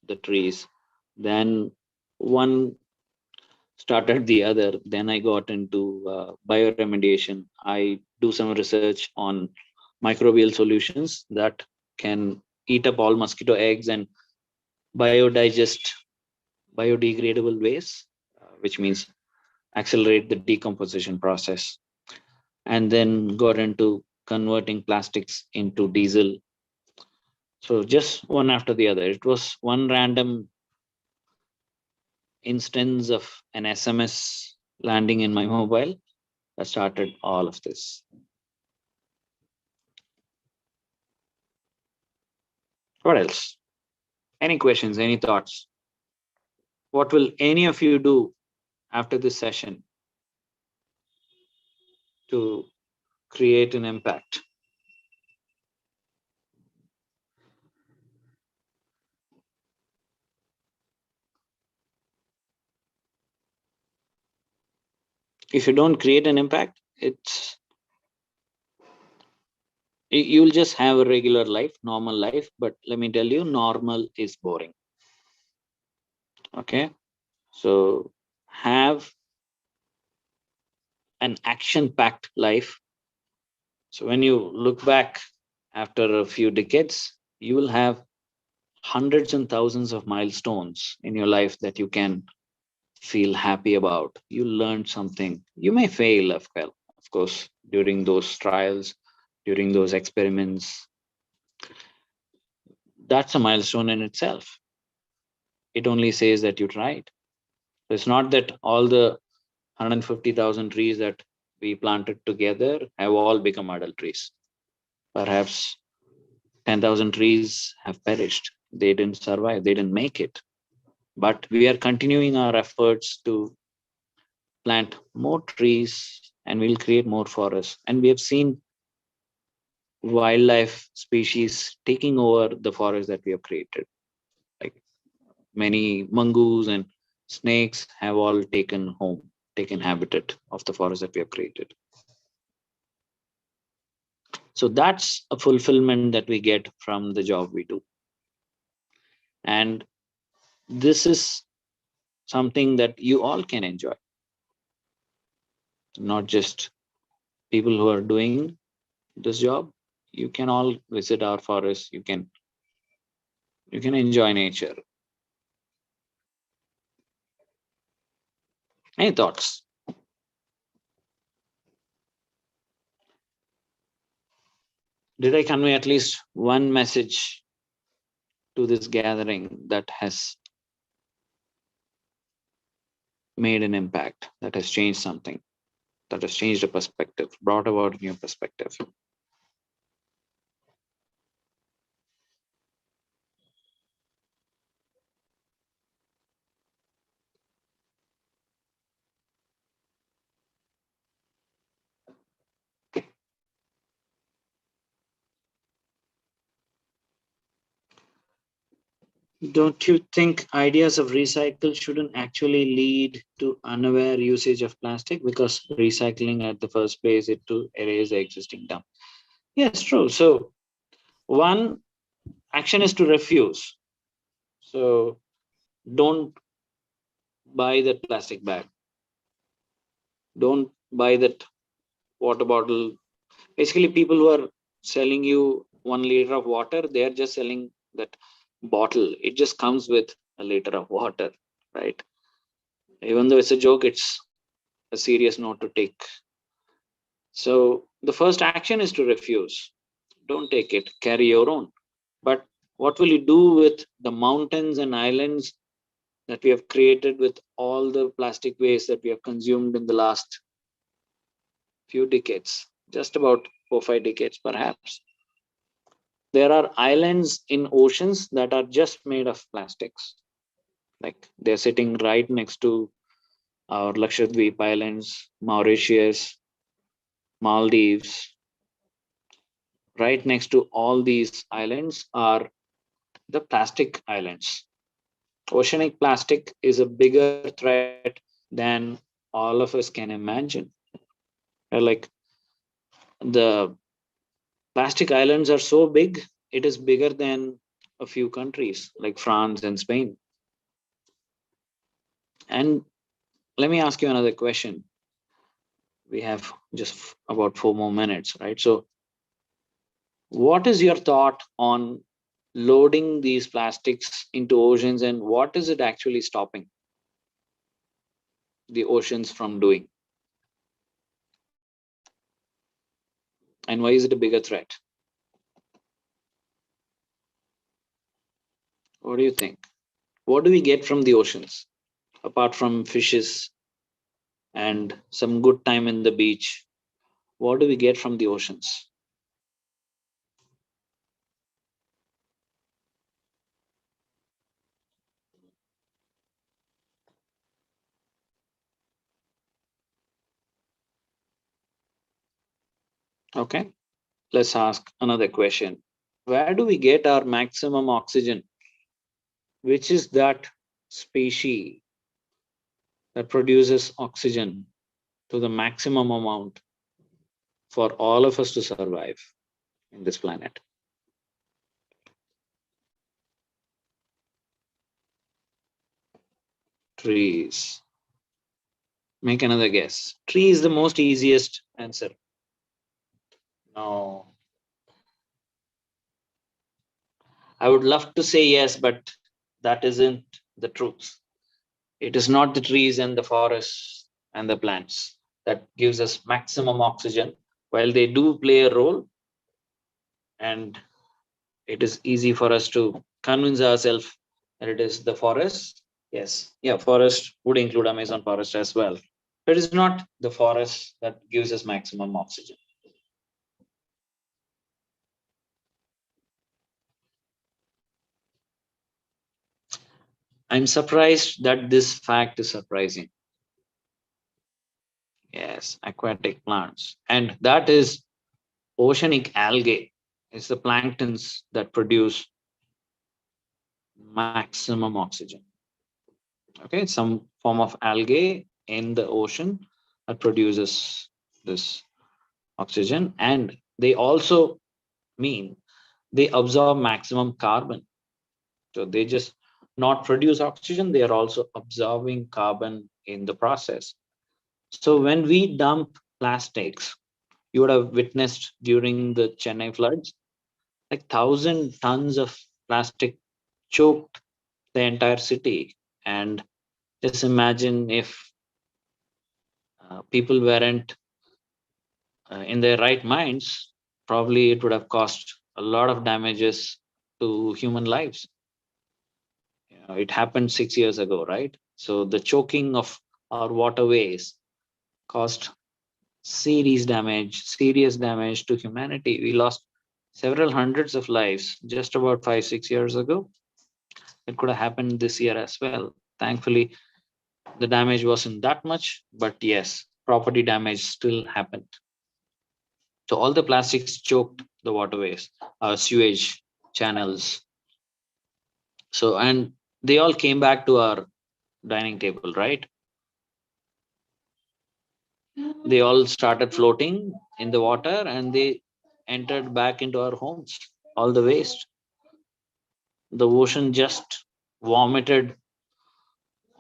the trees. Then one started the other. Then I got into bioremediation. I do some research on microbial solutions that can eat up all mosquito eggs and biodigest biodegradable waste, which means accelerate the decomposition process. And then got into converting plastics into diesel. So just one after the other. It was one random instance of an SMS landing in my mobile that started all of this. What else? Any questions? Any thoughts? What will any of you do after this session to create an impact? If you don't create an impact, you'll just have a regular life, normal life. But let me tell you, normal is boring. Okay, so have an action-packed life. So when you look back after a few decades, you will have hundreds and thousands of milestones in your life that you can feel happy about. You learned something. You may fail, of course, during those trials, during those experiments. That's a milestone in itself. It only says that you tried. It's not that all the 150,000 trees that we planted together have all become adult trees. Perhaps 10,000 trees have perished. They didn't survive. They didn't make it. But we are continuing our efforts to plant more trees and we'll create more forests. And we have seen wildlife species taking over the forest that we have created. Like many mongoose and snakes have all taken habitat of the forest that we have created. So that's a fulfillment that we get from the job we do. And this is something that you all can enjoy. Not just people who are doing this job. You can all visit our forest. You can enjoy nature. Any thoughts? Did I convey at least one message to this gathering that has made an impact, that has changed something, that has changed a perspective, brought about a new perspective? Don't you think ideas of recycle shouldn't actually lead to unaware usage of plastic? Because recycling at the first place is to erase the existing dump. Yes, true. So one action is to refuse. So don't buy that plastic bag. Don't buy that water bottle. Basically, people who are selling you 1 liter of water, they are just selling that bottle. It just comes with a liter of water, right? Even though it's a joke, it's a serious note to take. So the first action is to refuse. Don't take it, carry your own. But what will you do with the mountains and islands that we have created with all the plastic waste that we have consumed in the last few decades? Just about 4 5 decades, perhaps. There are islands in oceans that are just made of plastics. Like they're sitting right next to our Lakshadweep Islands, Mauritius, Maldives. Right next to all these islands are the plastic islands. Oceanic plastic is a bigger threat than all of us can imagine. Like the plastic islands are so big, it is bigger than a few countries like France and Spain. And let me ask you another question. We have just about 4 more minutes, right? So, what is your thought on loading these plastics into oceans and what is it actually stopping the oceans from doing? And why is it a bigger threat? What do you think? What do we get from the oceans apart from fishes and some good time in the beach? What do we get from the oceans? Okay, let's ask another question. Where do we get our maximum oxygen? Which is that species that produces oxygen to the maximum amount for all of us to survive in this planet? Trees. Make another guess. Tree is the most easiest answer. No. I would love to say yes, but that isn't the truth. It is not the trees and the forests and the plants that gives us maximum oxygen. While they do play a role, and it is easy for us to convince ourselves that it is the forest. Yes, yeah, forest would include Amazon forest as well. But it is not the forest that gives us maximum oxygen. I'm surprised that this fact is surprising. Yes, aquatic plants. And that is oceanic algae. It's the planktons that produce maximum oxygen. Okay, some form of algae in the ocean that produces this oxygen, and they also mean they absorb maximum carbon. So they just not produce oxygen, they are also absorbing carbon in the process. So when we dump plastics, you would have witnessed during the Chennai floods, like 1,000 tons of plastic choked the entire city. And just imagine if people weren't in their right minds, probably it would have caused a lot of damages to human lives. It happened 6 years ago, right? So the choking of our waterways caused serious damage to humanity. We lost several hundreds of lives just about 5 6 years ago. It could have happened this year as well. Thankfully, the damage wasn't that much, but yes, property damage still happened. So all the plastics choked the waterways, sewage channels, So, and they all came back to our dining table, right? They all started floating in the water and they entered back into our homes. All the waste. The ocean just vomited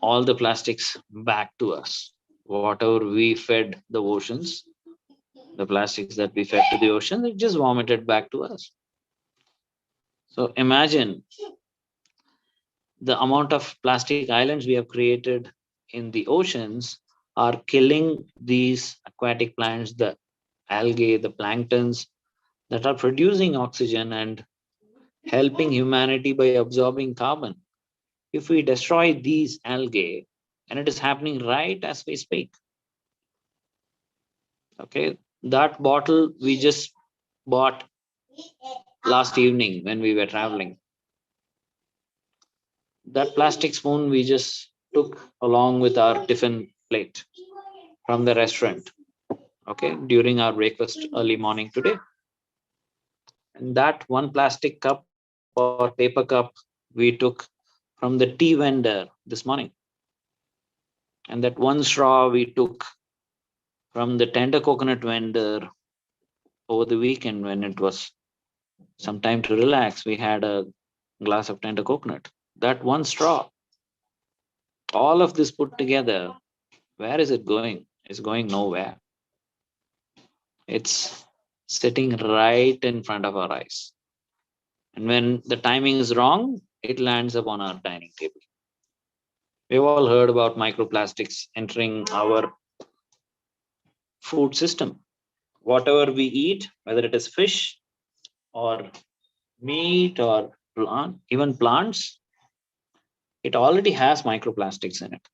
all the plastics back to us. Whatever we fed the oceans, the plastics that we fed to the ocean, it just vomited back to us. So imagine the amount of plastic islands we have created in the oceans are killing these aquatic plants, the algae, the planktons that are producing oxygen and helping humanity by absorbing carbon. If we destroy these algae, and it is happening right as we speak, okay, that bottle we just bought last evening when we were traveling, that plastic spoon we just took along with our tiffin plate from the restaurant, okay, during our breakfast early morning today. And that one plastic cup or paper cup we took from the tea vendor this morning. And that one straw we took from the tender coconut vendor over the weekend when it was some time to relax. We had a glass of tender coconut. That one straw, all of this put together, where is it going? It's going nowhere. It's sitting right in front of our eyes. And when the timing is wrong, it lands upon our dining table. We've all heard about microplastics entering our food system. Whatever we eat, whether it is fish or meat or plant, even plants, it already has microplastics in it,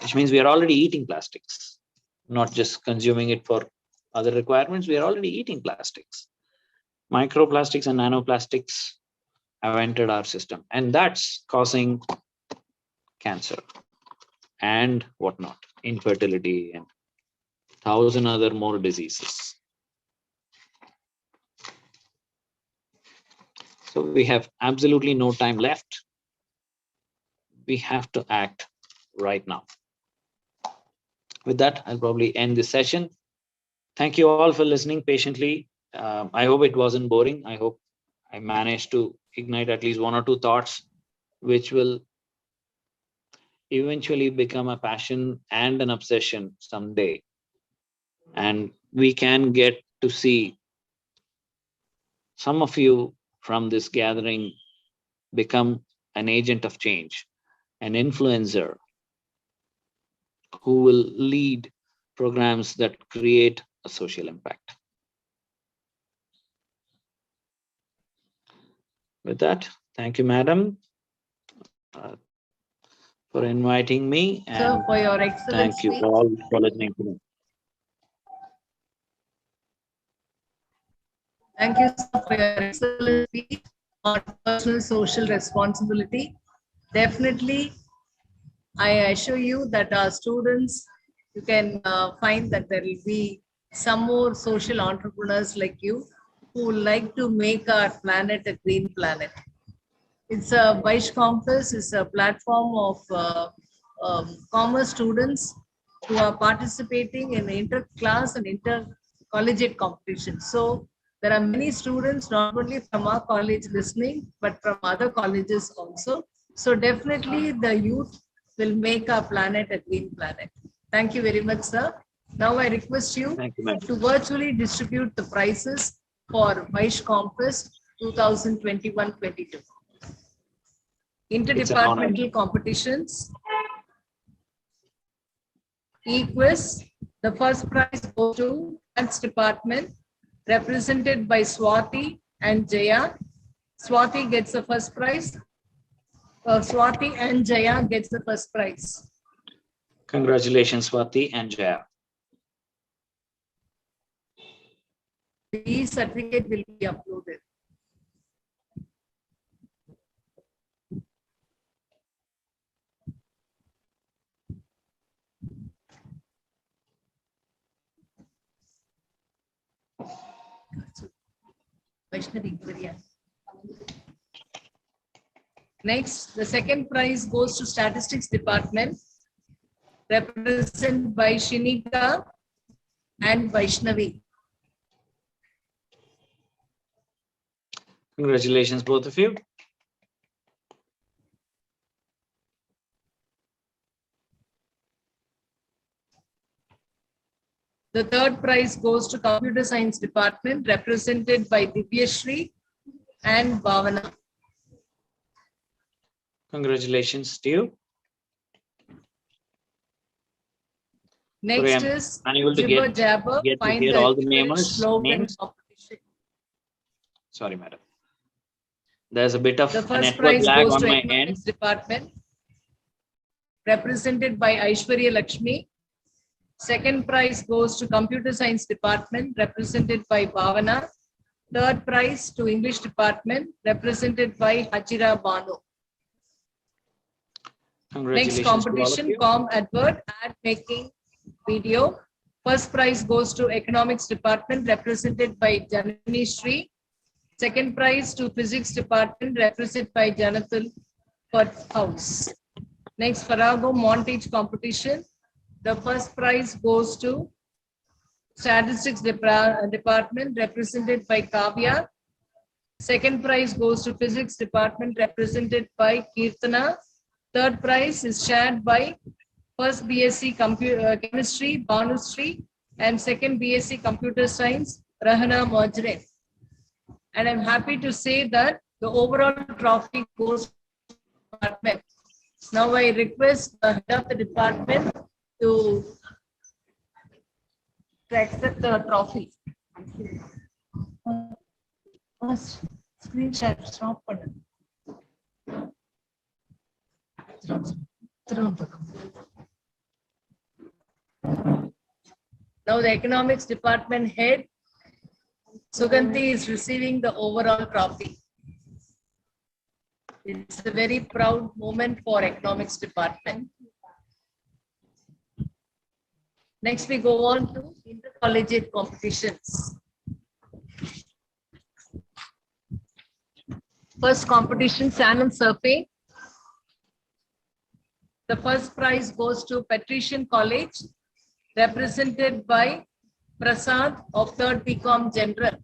which means we are already eating plastics, not just consuming it for other requirements. We are already eating plastics. Microplastics and nanoplastics have entered our system, and that's causing cancer and whatnot, infertility, and 1,000 other more diseases. So we have absolutely no time left. We have to act right now. With that, I'll probably end this session. Thank you all for listening patiently. I hope it wasn't boring. I hope I managed to ignite at least one or two thoughts, which will eventually become a passion and an obsession someday. And we can get to see some of you from this gathering become an agent of change, an influencer who will lead programs that create a social impact. With that, thank you, madam, for inviting me, Sir, and for your excellent thank you speech. all for listening to me. Thank you, sir, for your excellent speech on personal social responsibility. Definitely, I assure you that our students, you can find that there will be some more social entrepreneurs like you who would like to make our planet a green planet. It's a Vaish Comfest is a platform of commerce students who are participating in inter-class and inter-collegiate competitions. So there are many students, not only from our college listening, but from other colleges also. So definitely the youth will make our planet a green planet. Thank you very much, sir. Now I request you Thank you, ma'am. to virtually distribute the prizes for Vaish Comfest 2021-22. It's an honor. Interdepartmental competitions. E-quiz. The first prize goes to Maths Department, represented by Swati and Jaya. Swati gets the first prize. Swati and Jaya gets the first prize. Congratulations, Swati and Jaya. The certificate will be uploaded. Vaishnavi, Korea. Next, the second prize goes to Statistics Department, represented by Shinika and Vaishnavi. Congratulations, both of you. The third prize goes to Computer Science Department, represented by Divyashri and Bhavana. Congratulations to you. Next Sorry, I'm is unable to Jibber get Jabber, to find hear the all the English slogan names. competition. Sorry, madam. There's a bit of The a first network prize lag goes on to my Economics end. Department, represented by Aishwarya Lakshmi. Second prize goes to Computer Science Department, represented by Bhavana. Third prize to English Department, represented by Hachira Banu. Next Congratulations to all of competition, you. Com Advert, ad making video. First prize goes to Economics Department, represented by Janani Sri. Second prize to Physics Department, represented by Jonathan House. Next, Farago Montage competition. The first prize goes to Statistics Department, represented by Kavya. Second prize goes to Physics Department, represented by Kirtana. Third prize is shared by first BSc Chemistry, Banusri, and second BSc Computer Science, Rahana Majre. And I'm happy to say that the overall trophy goes to the department. Now I request the head of the department to accept the trophy. First, screenshot, stop. Now the economics department head, Suganti, is receiving the overall trophy. It's a very proud moment for economics department. Next, we go on to intercollegiate competitions. First competition, salmon surfing. The first prize goes to Patrician College, represented by Prasad of 3rd BCom General.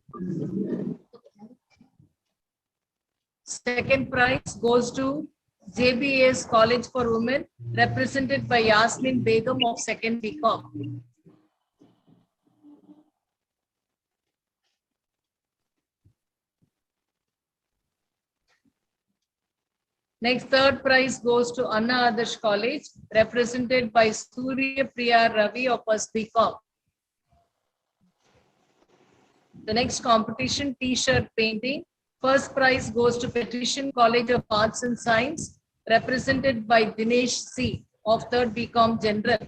Second prize goes to JBAS College for Women, represented by Yasmin Begum of 2nd BCom. Next, third prize goes to Anna Adarsh College, represented by Surya Priya Ravi of 1st BCom. The next competition, T-shirt painting. First prize goes to Patrician College of Arts and Science, represented by Dinesh C. of 3rd BCom General.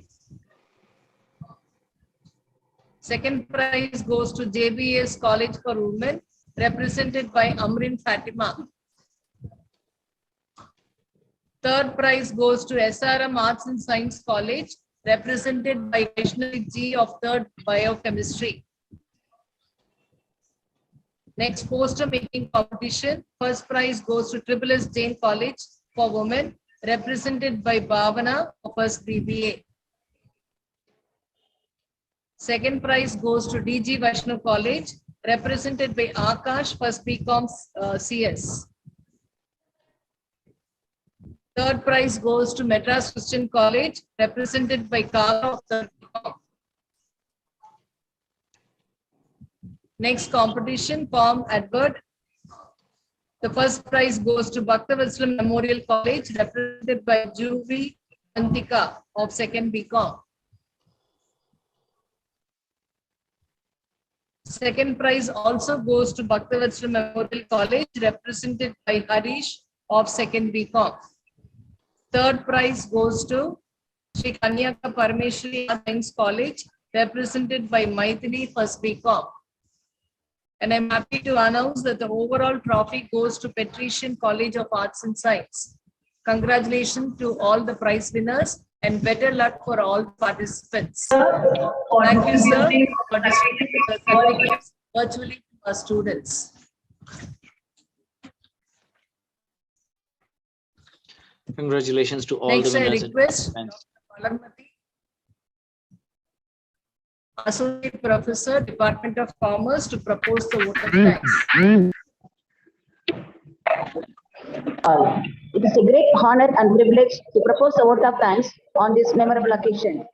Second prize goes to JBS College for Women, represented by Amrin Fatima. Third prize goes to SRM Arts and Science College, represented by Vaishnavi G of 3rd Biochemistry. Next, poster making competition. First prize goes to Triple S Jain College for Women, represented by Bhavana of 1st BBA. Second prize goes to DG Vaishnav College, represented by Akash, 1st BCom CS. Third prize goes to Madras Christian College, represented by Kala of 3rd BCom. Next competition, Com Advert. The first prize goes to Bhaktavatsala Memorial College, represented by Juvi Antika of 2nd BCom. Second prize also goes to Bhaktavatsala Memorial College, represented by Harish of 2nd BCom. Third prize goes to Sri Kanyaka Parameshwari Science College, represented by Maithili, 1st BCom. And I'm happy to announce that the overall trophy goes to Patrician College of Arts and Science. Congratulations to all the prize winners and better luck for all participants. Thank you, sir, for distributing the certificates virtually to our students. Congratulations to all Next, the I winners. and request participants. Palarmati, Associate Professor, Department of Commerce, to propose the vote of thanks. It is a great honor and privilege to propose a vote of thanks on this memorable occasion.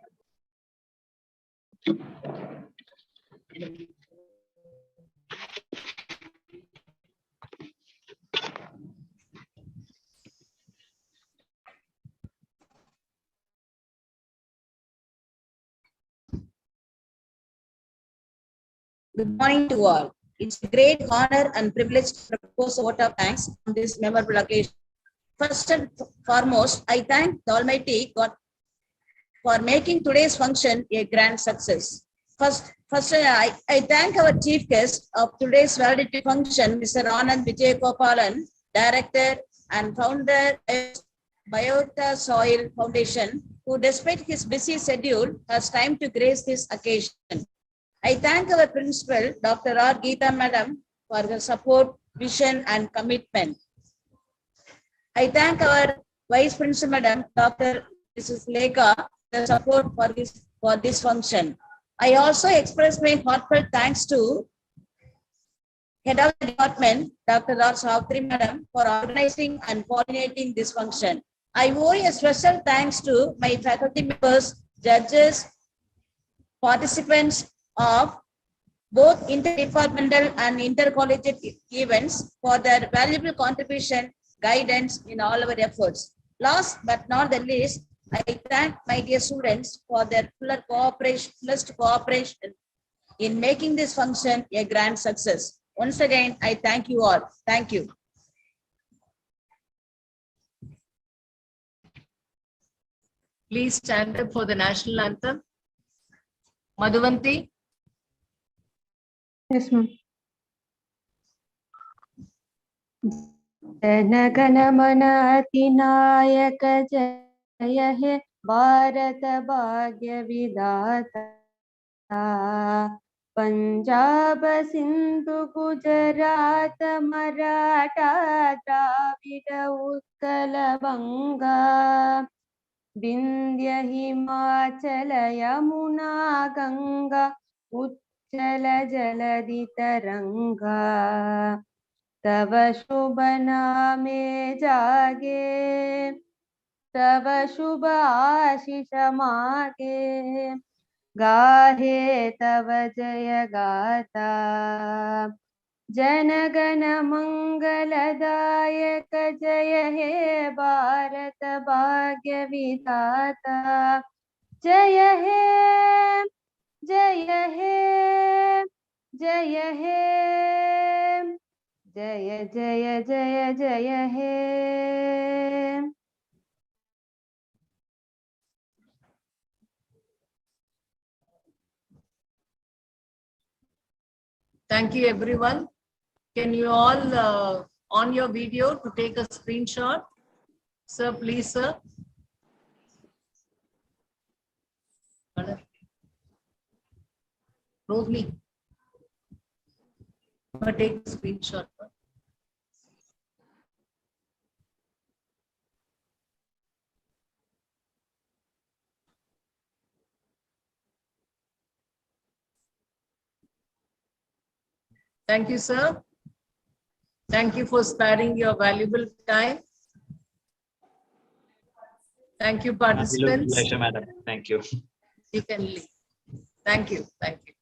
Good morning to all. It's a great honor and privilege to propose a vote of thanks on this memorable occasion. First and foremost, I thank the Almighty God for making today's function a grand success. First, I thank our chief guest of today's valedictory function, Mr. Anand Vijayagopalan, Director and Founder of Biota Soil Foundation, who despite his busy schedule has time to grace this occasion. I thank our principal, Dr. R. Geeta Madam, for her support, vision, and commitment. I thank our Vice Principal Madam, Dr. Mrs. Lekha, the support for this function. I also express my heartfelt thanks to Head of the Department, Dr. R. Savitri Madam, for organizing and coordinating this function. I owe a special thanks to my faculty members, judges, participants of both interdepartmental and intercollegiate events for their valuable contribution, guidance in all our efforts. Last but not the least, I thank my dear students for their full cooperation in making this function a grand success. Once again, I thank you all. Thank you. Please stand up for the national anthem. Madhuvanti. Yes, ma'am. जनगण मन अधिनायक जय हे भारत भाग्य विधाता पंजाब सिंधु गुजरात मराठा द्राविड उत्कल बंगा विंध्य हिमाचल यमुना गंगा उच्चल जलधि तरंगा तव शुभ नामे जागे तव शुभ आशीष मागे गाहे तव जय गाथा जनगण मंगलदायक जय हे भारत भाग्य विधाता जय हे जय हे जय हे जय जय जय जय हे. Thank you, everyone. Can you all on your video to take a screenshot? Sir, please, sir. Rohini, take a screenshot. Thank you, sir. Thank you for sparing your valuable time. Thank you, participants. Pleasure, madam. Thank you. You can leave. Thank you. Thank you.